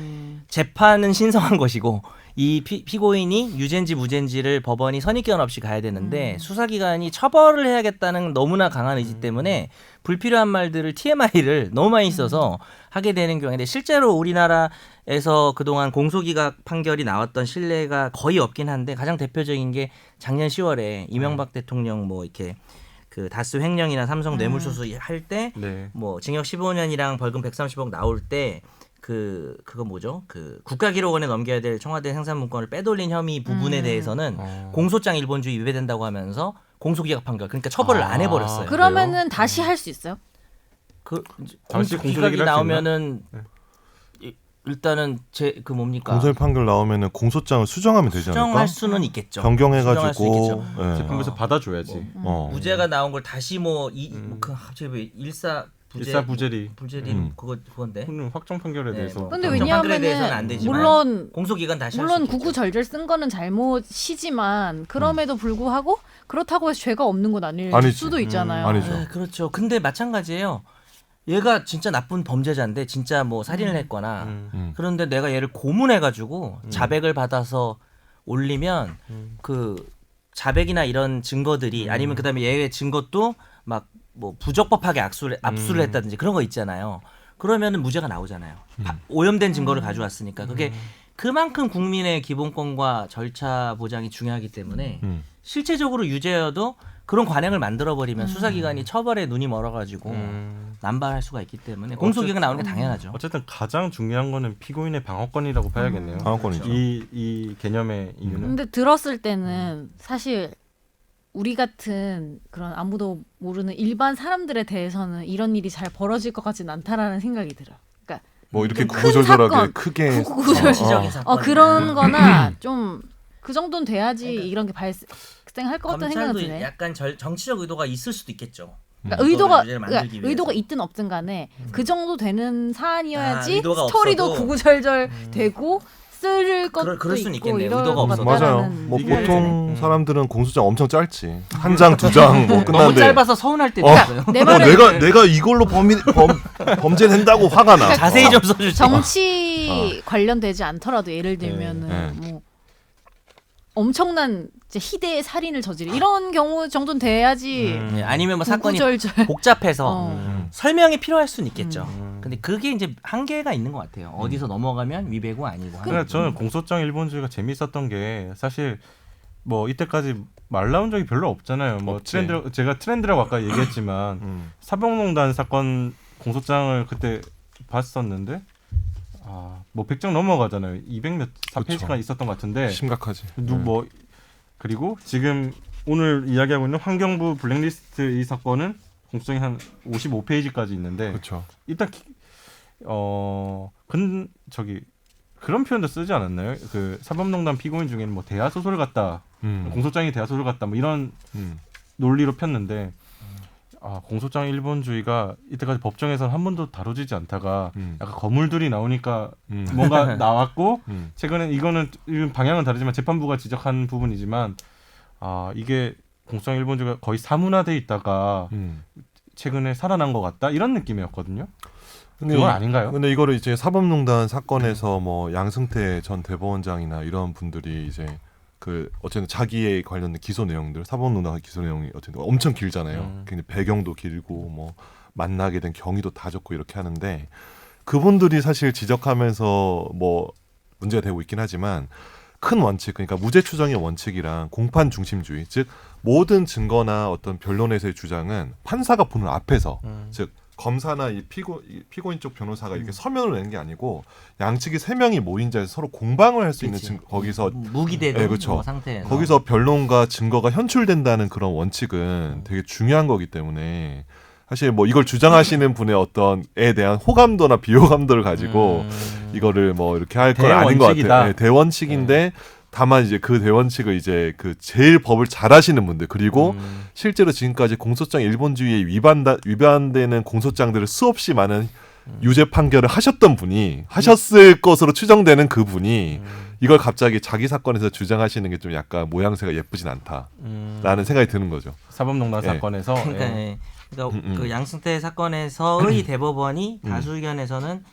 재판은 신성한 것이고 이 피고인이 유죄인지 무죄인지를 법원이 선입견 없이 가야 되는데 수사기관이 처벌을 해야겠다는 너무나 강한 의지 때문에 불필요한 말들을 TMI를 너무 많이 써서 하게 되는 경우인데 실제로 우리나라에서 그동안 공소기각 판결이 나왔던 신뢰가 거의 없긴 한데 가장 대표적인 게 작년 10월에 이명박 대통령 뭐 이렇게 그 다스 횡령이나 삼성 뇌물수수 할 때 네. 뭐 징역 15년이랑 벌금 130억 나올 때 그거 뭐죠? 그 국가기록원에 넘겨야 될 청와대 생산문건을 빼돌린 혐의 부분에 대해서는 공소장 일본주의 위배된다고 하면서 공소기각 판결 그러니까 처벌을 안 해버렸어요. 그러면은 다시 할 수 있어요? 그 당시 공소기각이 공소기각이 나오면은 일단은 그 뭡니까? 공소의 판결 나오면은 공소장을 수정하면 되지 않을까? 수정할 수는 있겠죠. 변경해가지고 수정할 수 있겠죠. 예. 재판부에서 받아줘야지. 무죄가 나온 걸 다시 그 갑자기 왜 일사부재리. 그건데. 확정 판결에 대해서. 근데 확정 판결에 대해서는 안 왜냐하면은 되지만 물론 공소기간 다시 할 수 물론 있겠죠. 구구절절 쓴 거는 잘못이지만 그럼에도 불구하고 그렇다고 해서 죄가 없는 건 아닐 아니지. 수도 있잖아요. 아니죠. 네, 그렇죠. 근데 마찬가지예요. 얘가 진짜 나쁜 범죄자인데 진짜 뭐 살인을 했거나 그런데 내가 얘를 고문해가지고 자백을 받아서 올리면 그 자백이나 이런 증거들이 아니면 그다음에 얘의 증거도 막 뭐 부적법하게 압수를 했다든지 그런 거 있잖아요. 그러면은 무죄가 나오잖아요. 오염된 증거를 가져왔으니까 그게 그만큼 국민의 기본권과 절차 보장이 중요하기 때문에 실체적으로 유죄여도 그런 관행을 만들어버리면 수사기관이 처벌에 눈이 멀어가지고 남발할 수가 있기 때문에 공소기각 나오는 게 당연하죠. 어쨌든 가장 중요한 거는 피고인의 방어권이라고 봐야겠네요. 방어권이죠. 이 개념의 이유는. 근데 들었을 때는 사실 우리 같은 그런 아무도 모르는 일반 사람들에 대해서는 이런 일이 잘 벌어질 것 같진 않다라는 생각이 들어요. 그러니까 뭐 이렇게 큰 구구절절하게 사건, 크게 구구절절 사건. 그런 거나 좀 그 정도는 돼야지 이런 게 발생할 것 같다는 생각이 검찰도 드네. 약간 정치적 의도가 있을 수도 있겠죠. 그러니까 유죄를 만들기 위해서. 의도가 있든 없든 간에 그 정도 되는 사안이어야지 의도가 스토리도 없어도. 구구절절 되고 쓸 것도 그럴 수는 있고 있겠네요. 이럴 의도가 것 없어도. 맞아요. 같다라는 뭐 이게- 보통 사람들은 공소장 엄청 짧지. 한 장, 두 장 뭐 너무 끝나는데. 짧아서 서운할 때도 있어요. 내 말은 내가 이걸로 범죄된다고 화가 나. 자세히 좀 써주세요. 정치 관련되지 않더라도 예를 들면은 네. 뭐 엄청난 이제 희대의 살인을 저지르 이런 경우 정도는 돼야지 네, 아니면 뭐 사건이 구구절절 복잡해서 설명이 필요할 수는 있겠죠. 음. 근데 그게 이제 한계가 있는 것 같아요. 어디서 넘어가면 위배고 아니고. 하는 그러니까 저는 공소장 일본주의가 재밌었던 게 사실 뭐 이때까지 말 나온 적이 별로 없잖아요. 뭐 없지. 제가 트렌드라고 아까 얘기했지만 사법농단 사건 공소장을 그때 봤었는데 뭐 100장 넘어가잖아요. 200몇 4페이지가 있었던 것 같은데 심각하지. 뭐 그리고 지금 오늘 이야기하고 있는 환경부 블랙리스트 이 사건은 공소장이 한 55페이지까지 있는데 그렇죠. 일단 그런 표현도 쓰지 않았나요? 그 사법농단 피고인 중에는 뭐 대하 소설 같다, 공소장이 대하 소설 같다, 뭐 이런 논리로 폈는데 공소장 일본주의가 이때까지 법정에서는 한 번도 다뤄지지 않다가 약간 거물들이 나오니까 뭔가 나왔고 최근에 이거는 방향은 다르지만 재판부가 지적한 부분이지만 이게 공소장 일본주의가 거의 사문화돼 있다가 최근에 살아난 것 같다 이런 느낌이었거든요. 그건 아닌가요? 근데 이거를 이제 사법농단 사건에서 뭐 양승태 전 대법원장이나 이런 분들이 이제 그 어쨌든 자기에 관련된 기소 내용들, 사법농단 기소 내용이 어쨌든 엄청 길잖아요. 굉장히 배경도 길고 뭐 만나게 된 경위도 다 적고 이렇게 하는데 그분들이 사실 지적하면서 뭐 문제가 되고 있긴 하지만 큰 원칙, 그러니까 무죄 추정의 원칙이랑 공판 중심주의, 즉 모든 증거나 어떤 변론에서의 주장은 판사가 보는 앞에서, 즉 검사나 이 피고인 쪽 변호사가 이렇게 서면을 내는 게 아니고 양측이 3명이 모인 자리에서 서로 공방을 할 수 있는 거기서 무기대도 네, 그렇죠. 상태에서 거기서 변론과 증거가 현출된다는 그런 원칙은 되게 중요한 거기 때문에 사실 뭐 이걸 주장하시는 분의 어떤 에 대한 호감도나 비호감도를 가지고 이거를 뭐 이렇게 할 건 아닌 것 같아요. 네, 대원칙인데 다만 이제 그 대원칙을 이제 그 제일 법을 잘하시는 분들, 그리고 실제로 지금까지 공소장 일본주의에 위반되는 공소장들을 수없이 많은 유죄 판결을 하셨던 분이 하셨을 것으로 추정되는 그 분이 이걸 갑자기 자기 사건에서 주장하시는 게 좀 약간 모양새가 예쁘진 않다라는 생각이 드는 거죠. 사법농단 예. 사건에서 그러니까, 예. 그러니까 그 양승태 사건에서의 대법원이 다수 의견에서는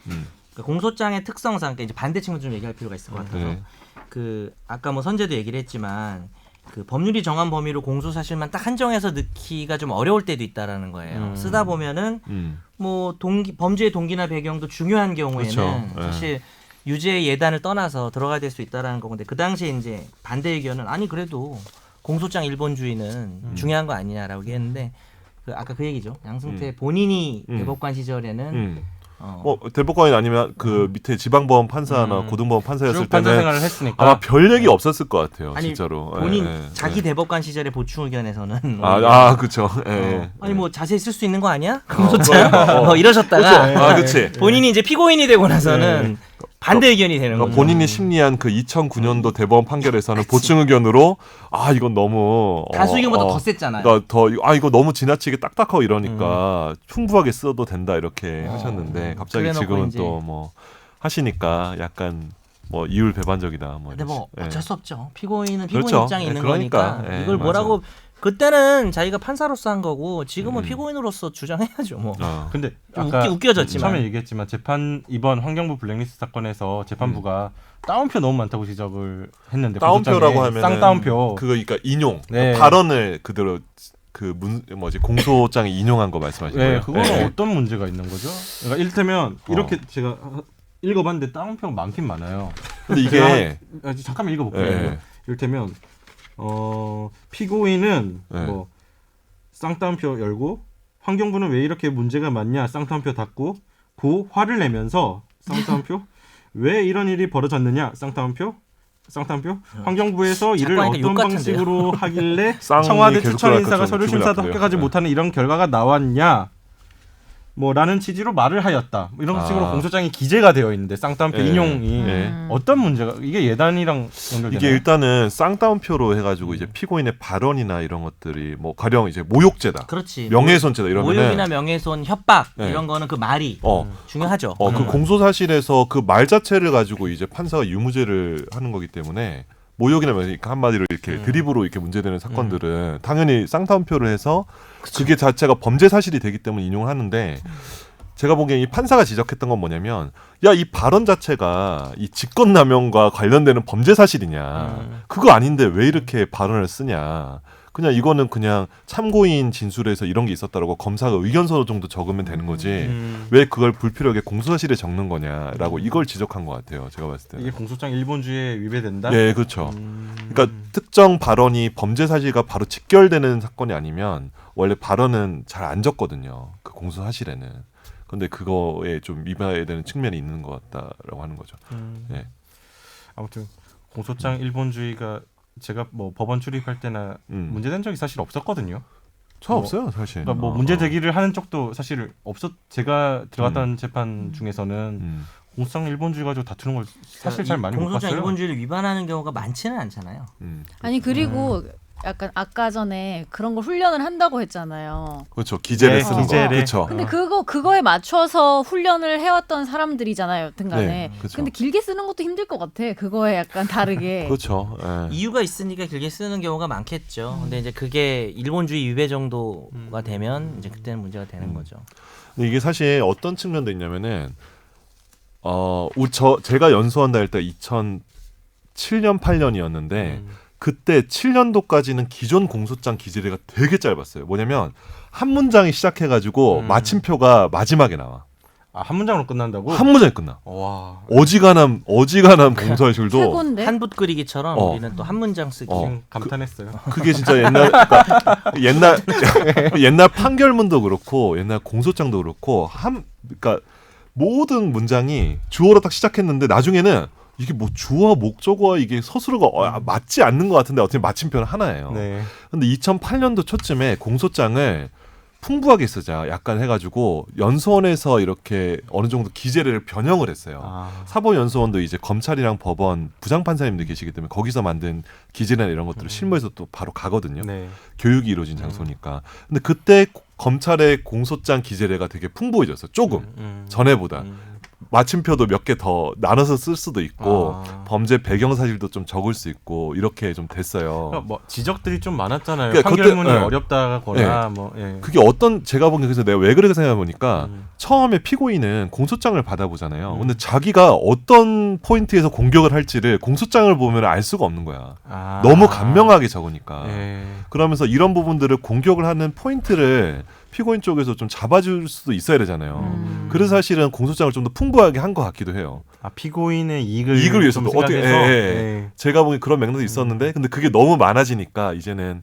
그 공소장의 특성상, 그러니까 이제 반대 측면 좀 얘기할 필요가 있을 것 같아서 네. 그 아까 뭐 선재도 얘기를 했지만 그 법률이 정한 범위로 공소 사실만 딱 한정해서 넣기가 좀 어려울 때도 있다라는 거예요. 쓰다 보면은 뭐 범죄의 동기나 배경도 중요한 경우에는 그렇죠. 네. 사실 유죄의 예단을 떠나서 들어가야 될 수 있다라는 거건데, 그 당시에 이제 반대 의견은 아니 그래도 공소장 일본주의는 중요한 거 아니냐라고 했는데, 그 아까 그 얘기죠. 양승태 본인이 대법관 시절에는 뭐 대법관이 아니면 그 밑에 지방법원 판사나 고등법원 판사였을 쭉 판사 때는 생활을 했으니까 아마 별 얘기 없었을 것 같아요. 아니 진짜로. 본인 예, 예, 자기 예. 대법관 시절의 보충 의견에서는 그렇죠. 예. 아니 뭐 자세히 쓸 수 있는 거 아니야? 이러셨다가 그렇지. 본인이 이제 피고인이 되고 나서는 반대 의견이 되는 그러니까 거죠. 본인이 심리한 그 2009년도 대법원 판결에서는 보충 의견으로 이건 너무 다수 의견보다 더 셌잖아요. 그러니까 이거 너무 지나치게 딱딱하고 이러니까 풍부하게 써도 된다 이렇게 하셨는데 갑자기 그래놓고 지금은 이제- 또 뭐 하시니까 약간 뭐 이율 배반적이다. 뭐 근데 뭐 이런 어쩔 수 없죠. 피고인은 피고인 그렇죠. 입장이 있는 그러니까. 거니까 예, 이걸 맞아. 뭐라고 그때는 자기가 판사로서 한 거고 지금은 피고인으로서 주장해야죠. 뭐. 근데 좀 아까 웃겨졌지만. 처음에 얘기했지만 이번 환경부 블랙리스트 사건에서 재판부가 따옴표 너무 많다고 지적을 했는데 따옴표라고 공소장에 하면 쌍따옴표 그거 그러니까 인용 네. 발언을 그대로 공소장에 인용한 거 말씀하시는 네, 거예요? 그거는 네. 어떤 문제가 있는 거죠? 그러니까 이를테면 이렇게 제가 읽어봤는데 따옴표가 많긴 많아요. 근데 이게 잠깐만 읽어볼게요. 네. 이를테면 피고인은 네. 뭐 쌍따옴표 열고 환경부는 왜 이렇게 문제가 많냐 쌍따옴표 닫고 고 화를 내면서 쌍따옴표 왜 이런 일이 벌어졌느냐 쌍따옴표 환경부에서 이를 자꾸 하니까 어떤 욕 같은데요. 방식으로 하길래 쌍이 청와대 계속 추천 들어갈까 인사가 좀 서류 기분이 심사도 나쁘네요. 합격하지 네. 못하는 이런 결과가 나왔냐 뭐 라는 취지로 말을 하였다. 뭐 이런 식으로 아. 공소장이 기재가 되어 있는데 쌍따옴표 네. 인용이 네. 어떤 문제가 이게 예단이랑 연결되나요? 이게 일단은 쌍따옴표로 해가지고 이제 피고인의 발언이나 이런 것들이 뭐 가령 이제 모욕죄다, 그렇지. 명예훼손죄다 이러면은 모욕이나 명예훼손, 협박 네. 이런 거는 그 말이 어. 중요하죠. 그 공소 사실에서 그 말 자체를 가지고 이제 판사가 유무죄를 하는 거기 때문에 모욕이나 그러니까 한마디로 이렇게 드립으로 이렇게 문제되는 사건들은 당연히 쌍따옴표를 해서 그게 자체가 범죄 사실이 되기 때문에 인용을 하는데 제가 보기엔 이 판사가 지적했던 건 뭐냐면 야, 이 발언 자체가 이 직권남용과 관련되는 범죄 사실이냐 그거 아닌데 왜 이렇게 발언을 쓰냐, 그냥 이거는 그냥 참고인 진술에서 이런 게 있었다라고 검사가 의견서 정도 적으면 되는 거지 왜 그걸 불필요하게 공소사실에 적는 거냐라고 이걸 지적한 것 같아요. 제가 봤을 때는. 이게 공소장 일본주의에 위배된다. 예, 그렇죠. 그러니까 특정 발언이 범죄 사실과 바로 직결되는 사건이 아니면 원래 발언은 잘 안 적거든요. 그 공소 사실에는. 근데 그거에 좀 위반되는 측면이 있는 것 같다라고 하는 거죠. 예. 아무튼 공소장 일본주의가 제가 뭐 법원 출입할 때나 문제된 적이 사실 없었거든요. 저 없어요, 사실. 그러니까 뭐 문제 제기를 하는 쪽도 사실 제가 들어갔던 재판 중에서는 공소장 일본주의 가지고 다투는 걸 사실 잘 많이 못 공소장 봤어요. 일본주의를 위반하는 경우가 많지는 않잖아요. 아니 그리고 약간 아까 전에 그런 걸 훈련을 한다고 했잖아요. 그렇죠. 기재를 네, 쓰는 기재를. 거. 그렇죠. 근데 그거에 맞춰서 훈련을 해왔던 사람들이잖아요, 여튼간에. 네, 그렇죠. 근데 길게 쓰는 것도 힘들 것 같아. 그거에 약간 다르게. 그렇죠. 예. 이유가 있으니까 길게 쓰는 경우가 많겠죠. 근데 이제 그게 일본주의 위배 정도가 되면 이제 그때는 문제가 되는 거죠. 근데 이게 사실 어떤 측면도 있냐면은 제가 연수원 다닐 때 2007년 8년이었는데 그때 7년도까지는 기존 공소장 기재례가 되게 짧았어요. 뭐냐면 한 문장이 시작해가지고 마침표가 마지막에 나와. 아, 한 문장으로 끝난다고? 한 문장에 끝나. 와. 어지간한 공소할실도 최고인데. 한붓 그리기처럼 우리는 또 한 문장 쓰기. 감탄했어요. 그게 진짜 옛날 판결문도 그렇고 옛날 공소장도 그렇고 그러니까 모든 문장이 주어로 딱 시작했는데 나중에는 이게 뭐 주어 목적어와 이게 서술어가 맞지 않는 것 같은데 어떻게 마침표는 하나예요. 네. 근데 2008년도 초쯤에 공소장을 풍부하게 쓰자 약간 해가지고 연수원에서 이렇게 어느 정도 기재례를 변형을 했어요. 아. 사법연수원도 이제 검찰이랑 법원 부장판사님들 계시기 때문에 거기서 만든 기재례나 이런 것들을 실무에서 또 바로 가거든요. 네. 교육이 이루어진 장소니까. 근데 그때 검찰의 공소장 기재례가 되게 풍부해졌어요. 조금 전에보다. 마침표도 몇 개 더 나눠서 쓸 수도 있고 범죄 배경 사실도 좀 적을 수 있고 이렇게 좀 됐어요. 그러니까 뭐 지적들이 좀 많았잖아요. 그러니까 판결문이 그때, 네. 어렵다거나 뭐. 예. 그게 제가 본 게 그래서 내가 왜 그렇게 생각해 보니까 처음에 피고인은 공소장을 받아보잖아요. 근데 자기가 어떤 포인트에서 공격을 할지를 공소장을 보면 알 수가 없는 거야. 아. 너무 간명하게 적으니까. 예. 그러면서 이런 부분들을 공격을 하는 포인트를 피고인 쪽에서 좀 잡아줄 수도 있어야 되잖아요. 그래서 사실은 공소장을 좀 더 풍부하게 한 것 같기도 해요. 아, 피고인의 이익을 위해서도 좀 어떻게 생각해서 제가 보기엔 그런 맥락도 있었는데 근데 그게 너무 많아지니까 이제는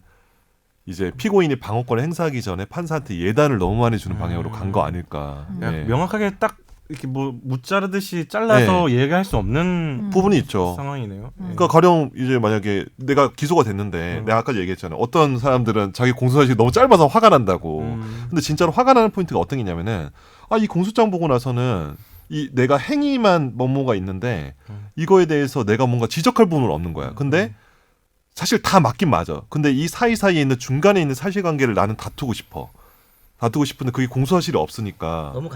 이제 피고인이 방어권을 행사하기 전에 판사한테 예단을 너무 많이 주는 방향으로 간 거 아닐까. 그냥 예. 명확하게 딱 이렇게 뭐 무자르듯이 잘라서 얘기할 수 없는 부분이 있죠. 상황이네요. 예. 그러니까 가령 이제 만약에 내가 기소가 됐는데 내가 아까 얘기했잖아요. 어떤 사람들은 자기 공소사실이 너무 짧아서 화가 난다고. 근데 진짜로 화가 나는 포인트가 어떤 게 있냐면은 이 공소장 보고 나서는 내가 행위만 뭐뭐가 있는데 이거에 대해서 내가 뭔가 지적할 부분은 없는 거야. 근데 사실 다 맞긴 맞아. 근데 이 사이사이에 있는 중간에 있는 사실관계를 나는 다투고 싶은데 그게 공소사실이 없으니까 너무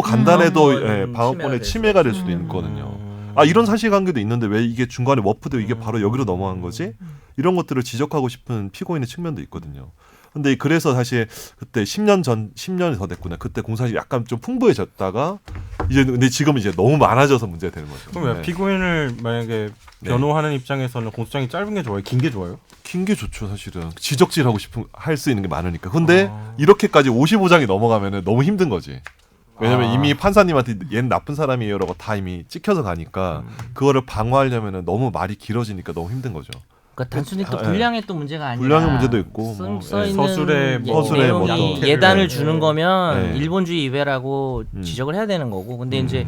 간단해도 예, 방어권의 침해가 될 수도 있거든요. 이런 사실관계도 있는데 왜 이게 중간에 워프되고 이게 바로 여기로 넘어간 거지? 이런 것들을 지적하고 싶은 피고인의 측면도 있거든요. 근데 그래서 사실 그때 10년이 더 됐구나. 그때 공소사실이 약간 좀 풍부해졌다가 근데 지금 이제 너무 많아져서 문제가 되는 거죠. 그럼 왜 피고인을 만약에 변호하는 입장에서는 공소장이 짧은 게 좋아요? 긴 게 좋아요? 긴 게 좋죠, 사실은. 지적질하고 할 수 있는 게 많으니까. 근데 이렇게까지 55장이 넘어가면은 너무 힘든 거지. 왜냐면 이미 판사님한테 얘는 나쁜 사람이에요라고 다 이미 찍혀서 가니까 그거를 방어하려면은 너무 말이 길어지니까 너무 힘든 거죠. 그러니까 단순히 또 분량의 또 문제가 아니라 분량의 문제도 있고 써 있는 서술의 내용이 뭐 예단을 주는 거면 네. 일본주의 위배라고 지적을 해야 되는 거고 근데 이제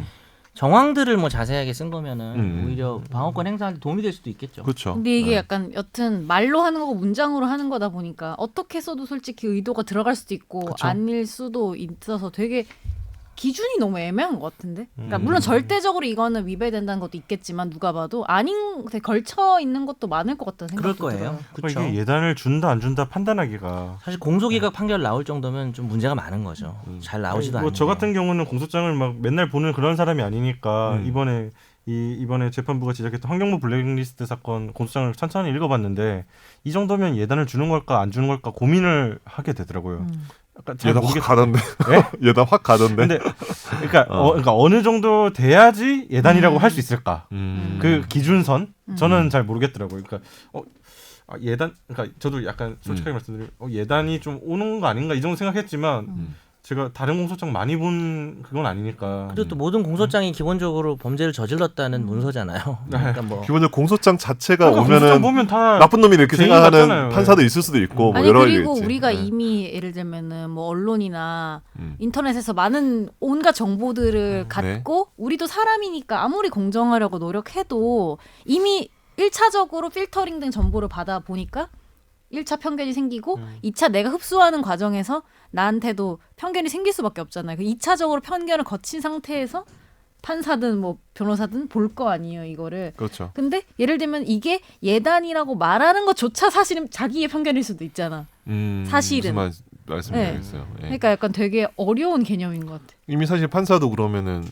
정황들을 뭐 자세하게 쓴 거면은 오히려 방어권 행사하는 데 도움이 될 수도 있겠죠. 그렇죠. 근데 이게 약간 여튼 말로 하는 거고 문장으로 하는 거다 보니까 어떻게 써도 솔직히 의도가 들어갈 수도 있고 그쵸. 아닐 수도 있어서 되게 기준이 너무 애매한 것 같은데. 그러니까 물론 절대적으로 이거는 위배된다는 것도 있겠지만 누가 봐도 아닌 되게 걸쳐 있는 것도 많을 것 같다는 그럴 생각도 거예요. 들어요. 그렇죠. 이게 예단을 준다 안 준다 판단하기가 사실 공소기각 판결 나올 정도면 좀 문제가 많은 거죠. 잘 나오지도 않는데. 저 같은 경우는 공소장을 막 맨날 보는 그런 사람이 아니니까 이번에 재판부가 지적했던 환경부 블랙리스트 사건 공소장을 천천히 읽어봤는데 이 정도면 예단을 주는 걸까 안 주는 걸까 고민을 하게 되더라고요. 약간 잘 얘다 확 모르겠- 가던데. 얘다 확 가던데. 근데 그러니까 어느 정도 돼야지 예단이라고 할 수 있을까? 그 기준선 저는 잘 모르겠더라고요. 그러니까 예단 그러니까 저도 약간 솔직하게 말씀드리면 예단이 좀 오는 거 아닌가 이 정도 생각했지만 제가 다른 공소장 많이 본 그건 아니니까. 그리고 또 모든 공소장이 기본적으로 범죄를 저질렀다는 문서잖아요. 그러니까 뭐 기본적으로 공소장 자체가 공소장 오면은 보면 다 나쁜 놈이 이렇게 죄인 생각하는 같잖아요. 판사도 있을 수도 있고 뭐 아니 여러 그리고 가지 있지. 우리가 네. 이미 예를 들면은 뭐 언론이나 인터넷에서 많은 온갖 정보들을 갖고 우리도 사람이니까 아무리 공정하려고 노력해도 이미 1차적으로 필터링된 정보를 받아 보니까 1차 편견이 생기고 2차 내가 흡수하는 과정에서 나한테도 편견이 생길 수밖에 없잖아요. 그 2차적으로 편견을 거친 상태에서 판사든 뭐 변호사든 볼 거 아니에요, 이거를. 그렇죠. 근데 예를 들면 이게 예단이라고 말하는 것조차 사실은 자기의 편견일 수도 있잖아. 사실은. 무슨 말씀이겠어요. 예. 그러니까 약간 되게 어려운 개념인 것 같아. 이미 사실 판사도 그러면은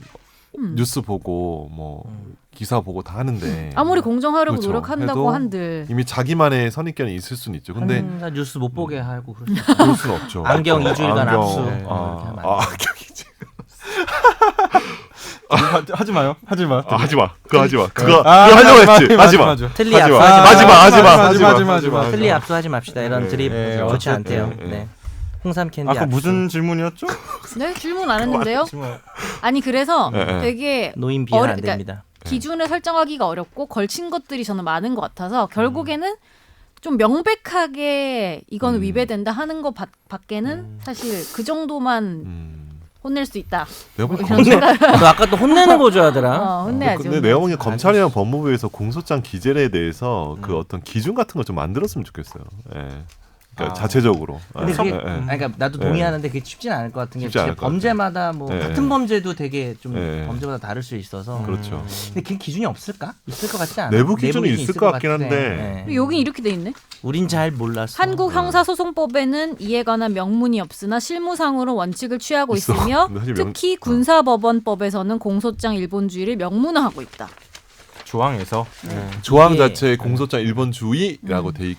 뉴스 보고 뭐 기사 보고 다 하는데 아무리 공정하려고 그렇죠. 노력한다고 해도 한들 이미 자기만의 선입견이 있을 수는 있죠. 근데 나 뉴스 못 보게 하고 그럴 수 그럴 수는 없죠. 안경 2주일간 안경. 압수. 네. 이렇게 하면 안 돼요. 안경이지. 하지 마요. 하지 마. 하지 마. 그거 하지 마. 그거 아, 그거 하려고 하지 했지. 마, 하지 마. 하지 마. 틀리 하지 마. 압수하지 하지 마. 하지 마. 틀리 압수하지 맙시다. 이런 네. 드립 네, 좋지 어쨌든, 않대요. 네. 네. 홍삼 캔디 아까 압수. 무슨 질문이었죠? 네, 질문 안 했는데요. 아니 그래서 네. 되게 노인 비하 안 그러니까 됩니다. 기준을 설정하기가 어렵고 걸친 것들이 저는 많은 것 같아서 결국에는 좀 명백하게 이건 위배된다 하는 것 밖에는 사실 그 정도만 혼낼 수 있다. 내가 보기 이런 생각. 너 아까 또 혼내는 거 좋아하더라. 혼내야지. 근데 내가 보기엔 검찰이랑 법무부에서 공소장 기재에 대해서 그 어떤 기준 같은 걸 좀 만들었으면 좋겠어요. 예. 그러니까 자체적으로. 근데 예, 그게 예. 그러니까 나도 네. 동의하는데 그게 쉽진 않을 것 같은 게 쉽지 않을 것 범죄마다 뭐 네. 같은 범죄도 되게 좀 네. 범죄마다 다를 수 있어서. 그렇죠. 근데 그 기준이 없을까? 있을 것 같지 않아? 내부 기준이 있을 것 같긴 같은데. 한데. 네. 여긴 이렇게 돼 있네. 우린 잘 몰랐어. 한국 형사소송법에는 이에 관한 명문이 없으나 실무상으로 원칙을 취하고 있어. 있으며 근데 사실 특히 군사법원법에서는 공소장 일본주의를 명문화하고 있다. 조항에서. 조항 이게- 자체에 공소장 일본주의라고 돼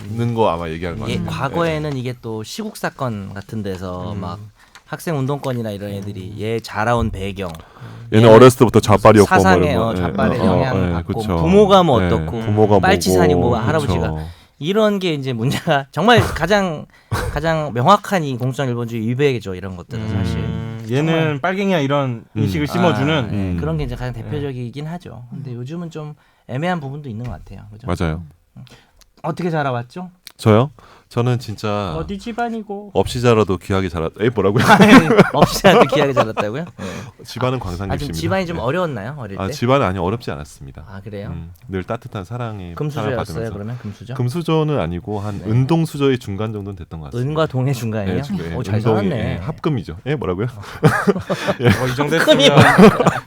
있는 거 아마 얘기하는 거 이게 같아요. 과거에는 이게 또 시국 사건 같은 데서 막 학생 운동권이나 이런 애들이 얘 자라온 배경, 얘는 어렸을 때부터 좌빨이었고 사상에 뭐 이런 거. 좌빨의 영향을 받고 그쵸. 부모가 뭐 예, 어떻고 부모가 빨치산이 뭐고, 뭐 할아버지가 그쵸. 이런 게 이제 문제가 정말 가장 명확한 이 공소장 일본주의 위배죠 이런 것들은 사실. 얘는 정말. 빨갱이야 이런 인식을 심어주는. 네, 그런 게 이제 가장 대표적이긴 하죠. 근데 요즘은 좀 애매한 부분도 있는 것 같아요. 그죠? 맞아요. 어떻게 자라왔죠? 저요? 저는 진짜 어디 집안이고? 없이 자라도 귀하게 자랐. 뭐라고요? 없이 자라도 귀하게 자랐다고요? 네. 집안은 광산김씨입니다. 좀 집안이 좀 어려웠나요 어릴 때? 집안은 아니 어렵지 않았습니다. 아 그래요? 늘 따뜻한 사랑에 사랑을 금수저였어요 받으면서. 그러면 금수저? 금수저는 아니고 한 네. 은동 수저의 중간 정도는 됐던 것 같습니다. 은과 동의 중간이에요? 네, 오, 잘 운동이, 살았네. 예, 합금이죠. 예, 뭐라고요? 이 정도 했으면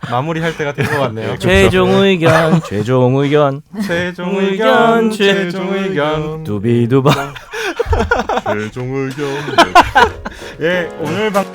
마무리할 때가 된 것 같네요. 최종 의견, 최종 의견, 최종 의견, 최종 의견. 두비두바. 최종 의견. 예, 오늘 방